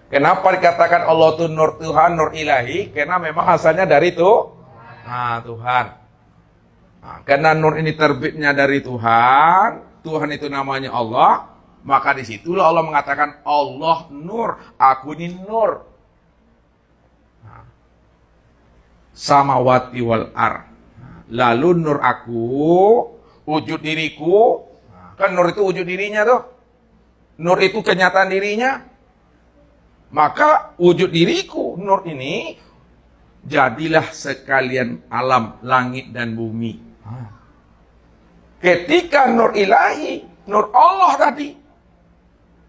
Kenapa dikatakan Allah itu nur Tuhan, nur ilahi? Karena memang asalnya dari itu Tuhan. Nah, karena nur ini terbitnya dari Tuhan, Tuhan itu namanya Allah, maka disitulah Allah mengatakan Allah nur, aku ini nur. Nah, samawati wal ar. Lalu nur aku, wujud diriku, kan nur itu wujud dirinya tuh. Nur itu kenyataan dirinya. Maka wujud diriku, nur ini, jadilah sekalian alam, langit dan bumi. Ketika nur ilahi, nur Allah tadi,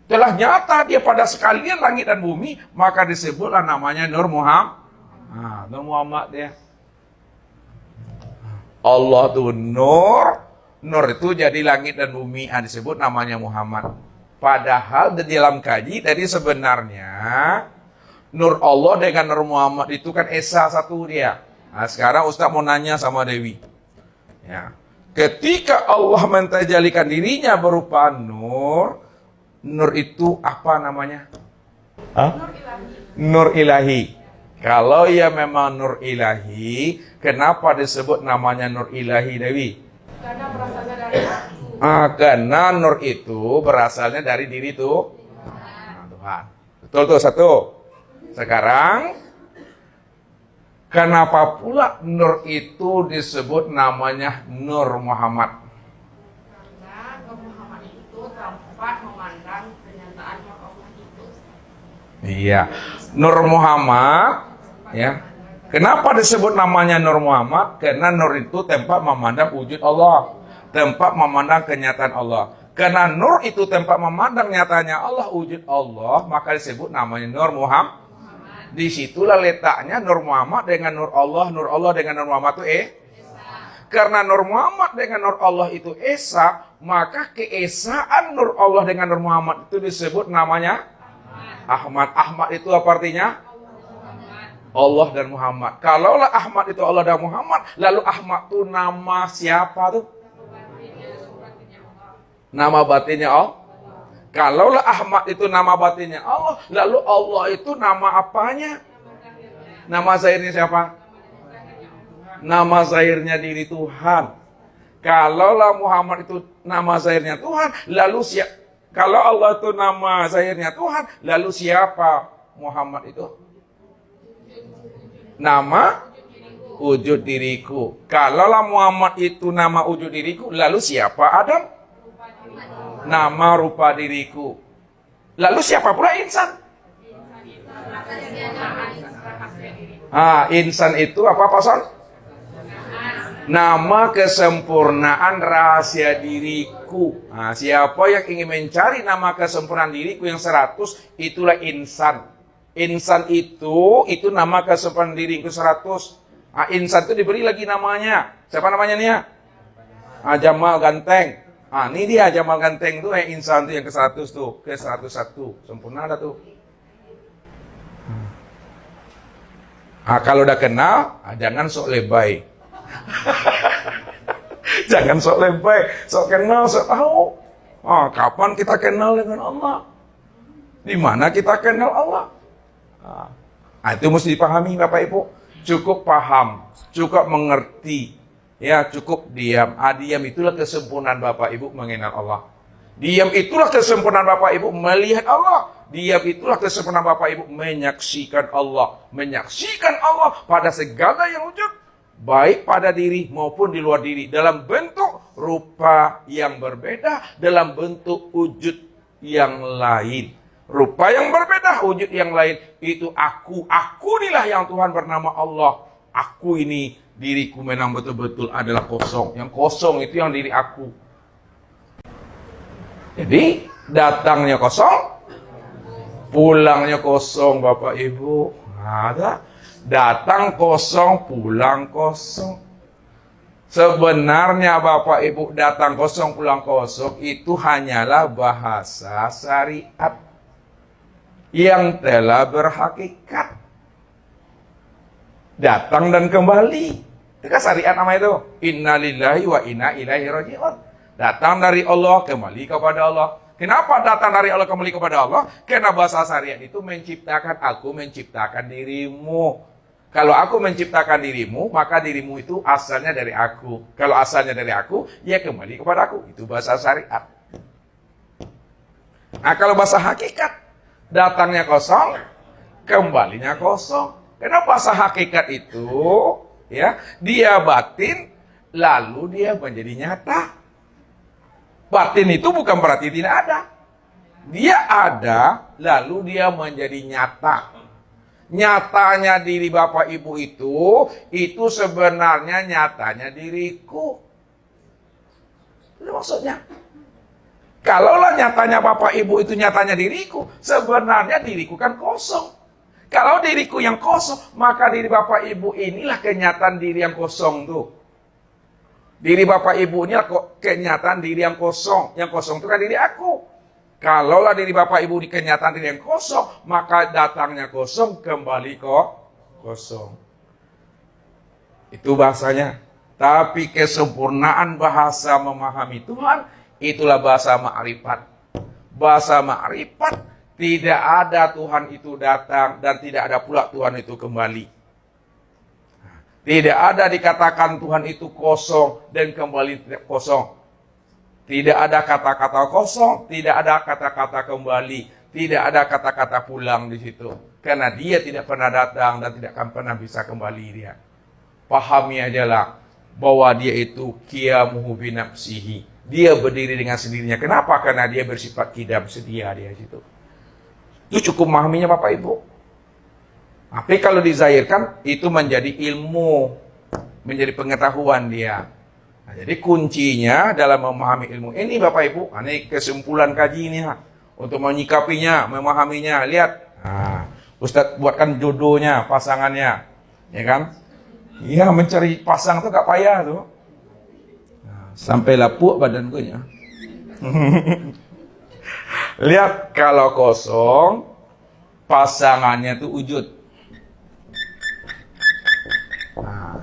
telah nyata dia pada sekalian langit dan bumi, maka disebutlah namanya Nur Muhammad. Nur Muhammad dia. Allah itu nur itu jadi langit dan bumi, disebut namanya Muhammad. Padahal di dalam kaji tadi sebenarnya Nur Allah dengan Nur Muhammad itu kan esa satu dia. Nah, sekarang Ustaz mau nanya sama Dewi. Ya. Ketika Allah mentajalikan dirinya berupa nur, nur itu apa namanya? Nur ilahi. Kalau ia memang nur ilahi, kenapa disebut namanya nur ilahi, Dewi? Karena berasalnya dari aku. Karena nur itu berasalnya dari diri Tuhan. Betul tuh satu. Sekarang, kenapa pula nur itu disebut namanya Nur Muhammad? Karena Nur Muhammad itu tempat memandang kenyataan Allah itu. Iya, Nur Muhammad. Ya. Kenapa disebut namanya Nur Muhammad? Karena nur itu tempat memandang wujud Allah, tempat memandang kenyataan Allah. Karena nur itu tempat memandang nyatanya Allah, wujud Allah, maka disebut namanya Nur Muhammad. Disitulah letaknya Nur Muhammad dengan Nur Allah dengan Nur Muhammad itu Karena Nur Muhammad dengan Nur Allah itu esa, maka keesaan Nur Allah dengan Nur Muhammad itu disebut namanya Ahmad. Ahmad itu apa artinya? Allah dan Muhammad. Kalaulah Ahmad itu Allah dan Muhammad, lalu Ahmad itu nama siapa tuh? Nama batinnya Allah. Kalaulah Ahmad itu nama batinnya Allah, lalu Allah itu nama apanya? Nama zahirnya siapa? Nama zahirnya diri Tuhan. Kalaulah Muhammad itu nama zahirnya Tuhan, lalu kalau Allah itu nama zahirnya Tuhan, lalu siapa Muhammad itu? Nama wujud diriku. Kalaulah Muhammad itu nama wujud diriku, lalu siapa Adam? Nama rupa diriku. Lalu siapa pula insan? Insan itu apa Pason? Nama kesempurnaan rahasia diriku. Siapa yang ingin mencari nama kesempurnaan diriku yang 100, itulah insan. Insan itu nama kesempurnaan diriku 100. Insan itu diberi lagi namanya. Siapa namanya nih ya? Jamal Ganteng. Ini dia Jamal Ganteng tuh insan tuh yang ke-100 tuh, ke-101. Sempurna ada tuh. Kalau udah kenal, jangan sok lebay. Jangan sok lebay, sok kenal, sok tahu. Kapan kita kenal dengan Allah? Di mana kita kenal Allah? Itu mesti dipahami Bapak Ibu. Cukup paham, cukup mengerti. Ya, cukup diam. Diam itulah kesempurnaan Bapak Ibu mengenal Allah. Diam itulah kesempurnaan Bapak Ibu melihat Allah. Diam itulah kesempurnaan Bapak Ibu menyaksikan Allah. Menyaksikan Allah pada segala yang wujud. baik pada diri maupun di luar diri, dalam bentuk rupa yang berbeda, dalam bentuk wujud yang lain. Rupa yang berbeda, wujud yang lain, itu aku inilah yang Tuhan bernama Allah. Aku ini, diriku memang betul-betul adalah kosong. Yang kosong itu yang diri aku. Jadi datangnya kosong, pulangnya kosong, Bapak Ibu. Ada datang kosong, pulang kosong. Sebenarnya Bapak Ibu, datang kosong, pulang kosong itu hanyalah bahasa syariat yang telah berhakikat. Datang dan kembali. Itu kan syariat nama itu. Inna lillahi wa inna ilaihi raji'un. Datang dari Allah, kembali kepada Allah. Kenapa datang dari Allah, kembali kepada Allah? Karena bahasa syariat itu menciptakan aku, menciptakan dirimu. Kalau aku menciptakan dirimu, maka dirimu itu asalnya dari aku. Kalau asalnya dari aku, ya kembali kepada aku. Itu bahasa syariat. Nah, kalau bahasa hakikat, datangnya kosong, kembalinya kosong. Karena bahasa hakikat itu, ya, dia batin, lalu dia menjadi nyata. Batin itu bukan berarti tidak ada. Dia ada, lalu dia menjadi nyata. Nyatanya diri Bapak Ibu itu sebenarnya nyatanya diriku. Itu maksudnya. Kalaulah nyatanya Bapak Ibu itu nyatanya diriku, sebenarnya diriku kan kosong. Kalau diriku yang kosong, maka diri Bapak Ibu inilah kenyataan diri yang kosong tuh. Diri Bapak Ibu inilah kenyataan diri yang kosong. Yang kosong itu kan diri aku. Kalaulah diri Bapak Ibu di kenyataan diri yang kosong, maka datangnya kosong, kembali kok kosong. Itu bahasanya. Tapi kesempurnaan bahasa memahami Tuhan, itulah bahasa ma'rifat. Bahasa ma'rifat, tidak ada Tuhan itu datang dan tidak ada pula Tuhan itu kembali. Tidak ada dikatakan Tuhan itu kosong dan kembali tidak kosong. Tidak ada kata-kata kosong, tidak ada kata-kata kembali, tidak ada kata-kata pulang di situ. Karena dia tidak pernah datang dan tidak akan pernah bisa kembali dia. Pahami aja lah bahwa dia itu qiyamuhu binafsihi. Dia berdiri dengan sendirinya. Kenapa? Karena dia bersifat qidam, sedia dia situ. Itu cukup memahaminya Bapak Ibu. Tapi kalau dizahirkan, itu menjadi ilmu, menjadi pengetahuan dia. Nah, jadi kuncinya dalam memahami ilmu ini Bapak Ibu, ini kesimpulan kaji ini ya. Untuk menyikapinya, memahaminya, lihat. Nah, Ustadz buatkan jodohnya, pasangannya, ya kan? Iya, mencari pasang tuh gak payah tuh. Nah, sampai lapuk badan gue ya. Lihat, kalau kosong, pasangannya tuh wujud. Nah,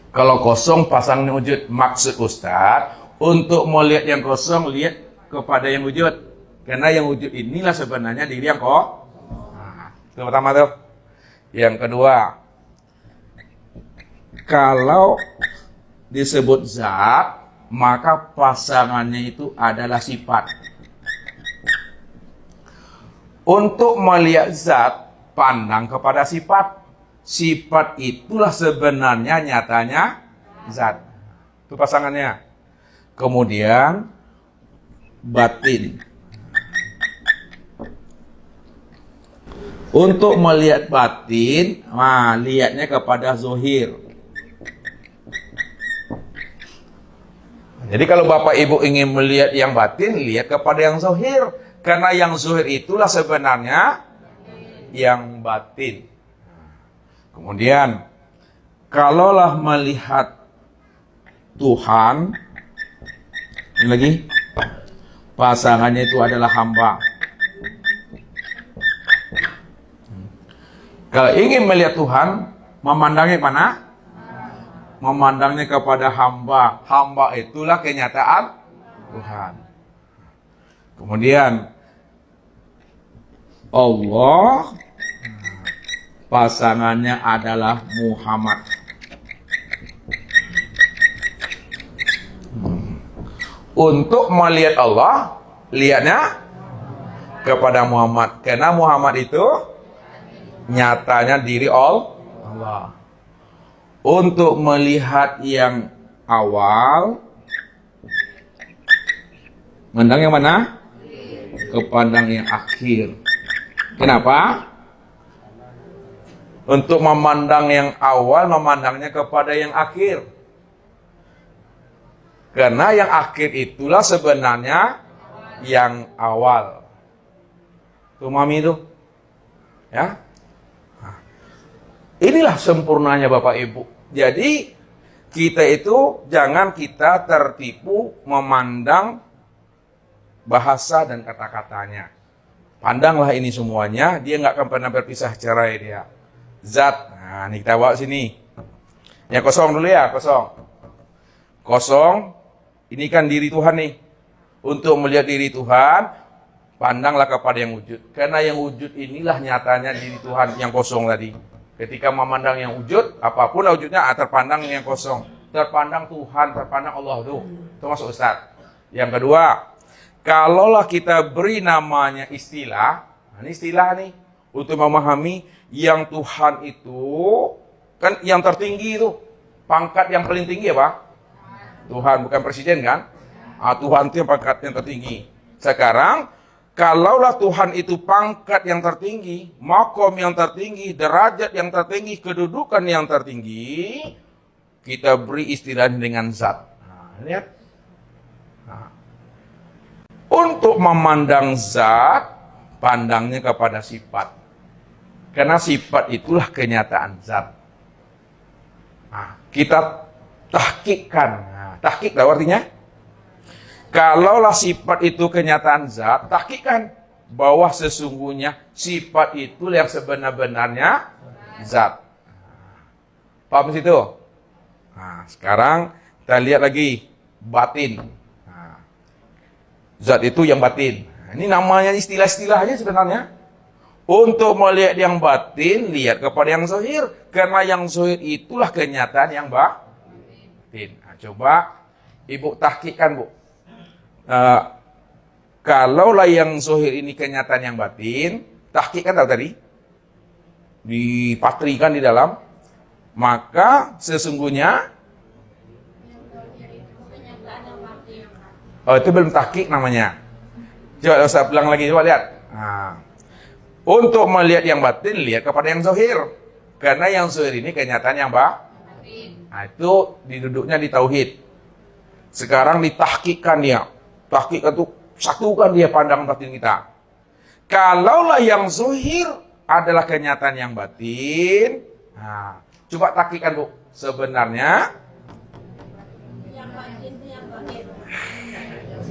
kalau kosong pasangnya wujud, maksud Ustaz untuk melihat yang kosong, lihat kepada yang wujud. Karena yang wujud inilah sebenarnya diri yang kok. Nah, itu pertama tuh. Yang kedua, kalau disebut zat, maka pasangannya itu adalah sifat. Untuk melihat zat, pandang kepada sifat. Sifat itulah sebenarnya nyatanya zat. Itu pasangannya. Kemudian batin. Untuk melihat batin, nah, lihatnya kepada zohir. Jadi kalau Bapak Ibu ingin melihat yang batin, lihat kepada yang zohir. Karena yang zohir itulah sebenarnya yang batin. Kemudian, kalaulah melihat Tuhan, ini lagi, pasangannya itu adalah hamba. Kalau ingin melihat Tuhan, memandangnya mana? Memandangnya kepada hamba. Hamba itulah kenyataan Tuhan. Kemudian, Allah, pasangannya adalah Muhammad. Untuk melihat Allah, lihatnya kepada Muhammad. Karena Muhammad itu nyatanya diri Allah. untuk melihat yang awal, memandang yang mana? Kepandang yang akhir. Kenapa? Untuk memandang yang awal, memandangnya kepada yang akhir. Karena yang akhir itulah sebenarnya yang awal. Tuh mami itu. Ya. Nah, inilah sempurnanya Bapak Ibu. Jadi kita itu jangan kita tertipu memandang bahasa dan kata-katanya. Pandanglah ini semuanya, dia nggak akan pernah berpisah cerai dia. Zat. Nah, ini kita bawa sini. Ya kosong dulu ya, kosong. Kosong. Ini kan diri Tuhan nih. Untuk melihat diri Tuhan, pandanglah kepada yang wujud. Karena yang wujud inilah nyatanya diri Tuhan yang kosong tadi. Ketika memandang yang wujud, apapun wujudnya terpandang yang kosong. Terpandang Tuhan, terpandang Allah tuh. Itu masuk Ustaz. Yang kedua, kalaulah kita beri namanya istilah, ini istilah nih, untuk memahami yang Tuhan itu, kan yang tertinggi itu, pangkat yang paling tinggi apa? Tuhan, bukan presiden kan? Tuhan itu yang pangkat yang tertinggi. Sekarang, kalaulah Tuhan itu pangkat yang tertinggi, makom yang tertinggi, derajat yang tertinggi, kedudukan yang tertinggi, kita beri istilahnya dengan zat. Nah, lihat. Nah. Untuk memandang zat, pandangnya kepada sifat. Karena sifat itulah kenyataan zat. Nah, kita tahkikkan. Nah, tahkik tahu artinya? Kalaulah sifat itu kenyataan zat, tahkikkan bahwa sesungguhnya sifat itu yang sebenar-benarnya zat. Paham situ? Nah, sekarang kita lihat lagi batin. Nah, zat itu yang batin. Nah, ini namanya istilah-istilahnya sebenarnya. Untuk melihat yang batin, lihat kepada yang zahir. Karena yang zahir itulah kenyataan yang batin. Nah, coba Ibu tahkikkan, Bu. Kalaulah yang zahir ini kenyataan yang batin, tahkikkan tahu tadi? Dipatrikan di dalam. Maka sesungguhnya itu belum tahkik namanya. Coba saya ulang lagi, coba lihat. Nah, untuk melihat yang batin, lihat kepada yang zahir. Karena yang zahir ini kenyataan yang batin. Nah, itu diduduknya di tauhid. Sekarang ditahkikkan dia. Tahkik itu satukan dia pandang batin kita. Kalaulah yang zahir adalah kenyataan yang batin. Nah, coba tahkikkan, Bu. Sebenarnya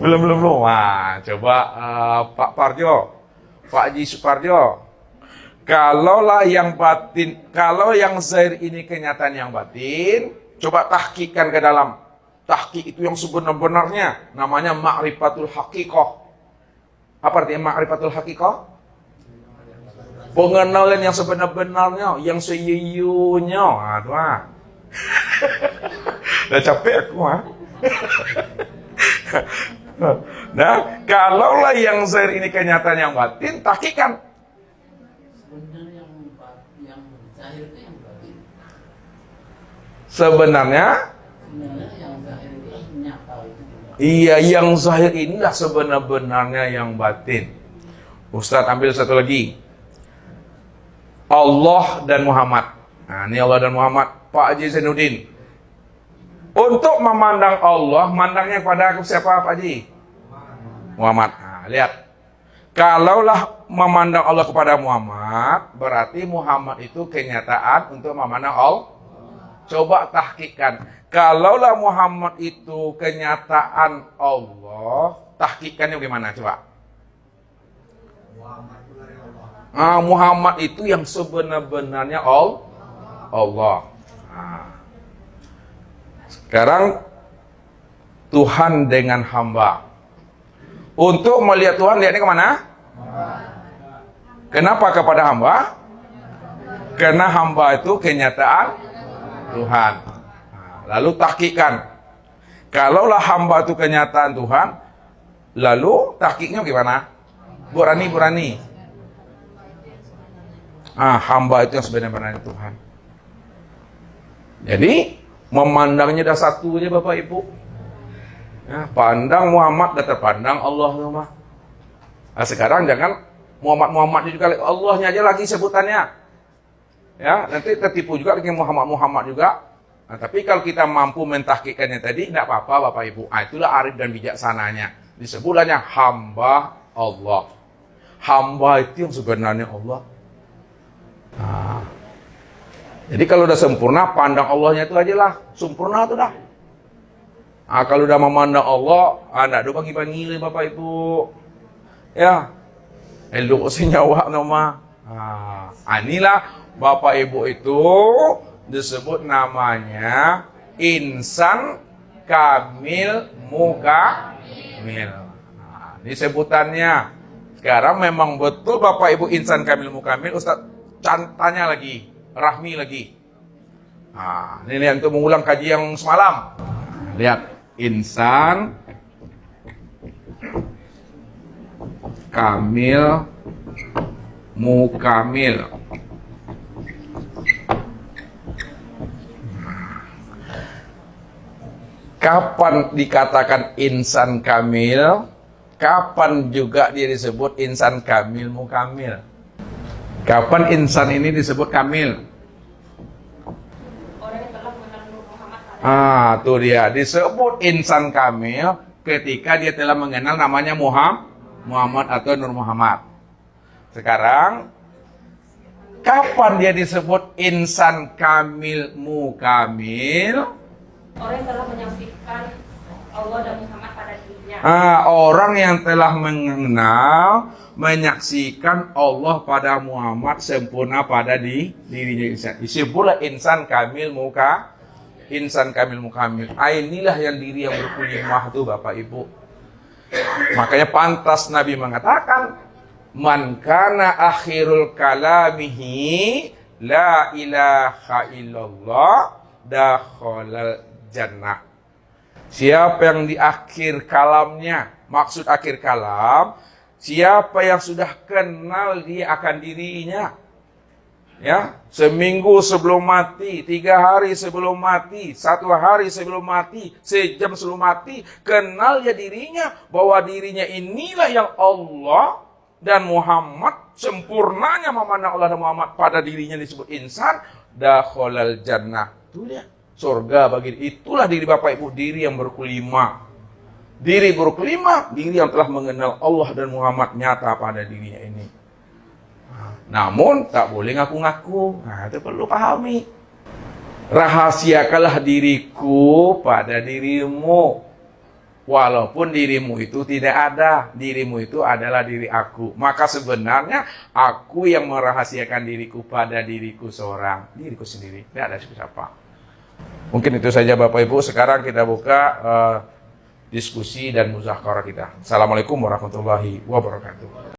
belum. Wah, coba Pak Parjo. Pak Haji Suparjo, kalaulah yang batin, kalau yang zahir ini kenyataan yang batin, coba tahkikkan ke dalam. Tahkik itu yang sebenar-benarnya, namanya ma'rifatul haqiqah. Apa artinya ma'rifatul haqiqah? Pengenalan yang sebenar-benarnya, yang seyuyunya. Aduh, udah capek aku, Nah, kalaulah yang zahir ini kenyataan yang batin, tahkikkan. Sebenarnya yang zahir itu yang batin. Sebenarnya yang zahir itu nyata itu. Iya, yang zahir inilah sebenar-benarnya yang batin. Ustadz ambil satu lagi. Allah dan Muhammad. Nah, ini Allah dan Muhammad. Pak Haji Zainuddin. Untuk memandang Allah, mandangnya kepada siapa Pak Haji? Muhammad. Nah, lihat. Kalaulah memandang Allah kepada Muhammad, berarti Muhammad itu kenyataan untuk memandang Allah. Coba tahkikkan. Kalaulah Muhammad itu kenyataan Allah, tahkikkannya bagaimana? Coba. Muhammad itu yang sebenar-benarnya Allah. Nah. Sekarang Tuhan dengan hamba. Untuk melihat Tuhan, lihatnya kemana? Kenapa kepada hamba? Karena hamba itu kenyataan Tuhan. Nah, lalu tahkikkan. Kalaulah hamba itu kenyataan Tuhan, lalu tahkiknya gimana? Burani. Hamba itu yang sebenarnya Tuhan. Jadi memandangnya dah satu aja Bapak Ibu. Ya, pandang Muhammad dah terpandang Allah semua. Nah, sekarang jangan Muhammad juga, Allahnya aja lagi sebutannya. Ya, nanti tertipu juga dengan Muhammad juga. Nah, tapi kalau kita mampu mentahqiqannya tadi, tidak apa-apa Bapak Ibu. Nah, itulah arif dan bijaksananya. Disebutnya hamba Allah. Hamba itu yang sebenarnya Allah. Nah, jadi kalau udah sempurna, pandang Allahnya itu aja lah. Sempurna itu dah. Nah, kalau udah memandang Allah, tidak ada bagi-bagi Bapak Ibu. Ya, elok senyawa nama. Nah, inilah Bapak Ibu itu disebut namanya insan kamil mukamil. Nah, ini sebutannya. Sekarang memang betul Bapak Ibu insan kamil mukamil. Ustaz tanya lagi, Rahmi lagi. Nah, ini lihat untuk mengulang kaji yang semalam. Lihat, insan kamil mukamil. Kapan dikatakan insan kamil? Kapan juga dia disebut insan kamil mukamil? Kapan insan ini disebut kamil? Orang yang telah mengenal Nur Muhammad. Tuh dia disebut insan kamil ketika dia telah mengenal namanya Muhammad atau Nur Muhammad. Sekarang, kapan dia disebut insan kamil mukamil? Orang yang telah menyaksikan Allah dan Muhammad pada dirinya. Orang yang telah mengenal, menyaksikan Allah pada Muhammad sempurna pada dirinya insan. Disebutlah insan kamil insan kamil mukamil. Inilah yang diri yang berkulimah itu Bapak Ibu. Makanya pantas Nabi mengatakan, man kana akhirul kalamihi la ilaha illallah dakhalal jannah. Siapa yang di akhir kalamnya, maksud akhir kalam, siapa yang sudah kenal dia akan dirinya, ya, seminggu sebelum mati, 3 hari sebelum mati, 1 hari sebelum mati, sejam sebelum mati, kenal ya dirinya, bahwa dirinya inilah yang Allah dan Muhammad, sempurnanya memandang Allah dan Muhammad pada dirinya disebut insan, dakhalal jannah. Itu dia, surga bagi itulah diri Bapak Ibu, diri yang berkelima. Diri berkelima, diri yang telah mengenal Allah dan Muhammad nyata pada dirinya ini. Namun tak boleh ngaku-ngaku. Nah, itu perlu pahami. Rahasiakanlah diriku pada dirimu. Walaupun dirimu itu tidak ada, dirimu itu adalah diri aku. Maka sebenarnya aku yang merahasiakan diriku pada diriku seorang, diriku sendiri. Tidak ada siapa. Mungkin itu saja Bapak Ibu. Sekarang kita buka diskusi dan muzakarah kita. Assalamualaikum warahmatullahi wabarakatuh.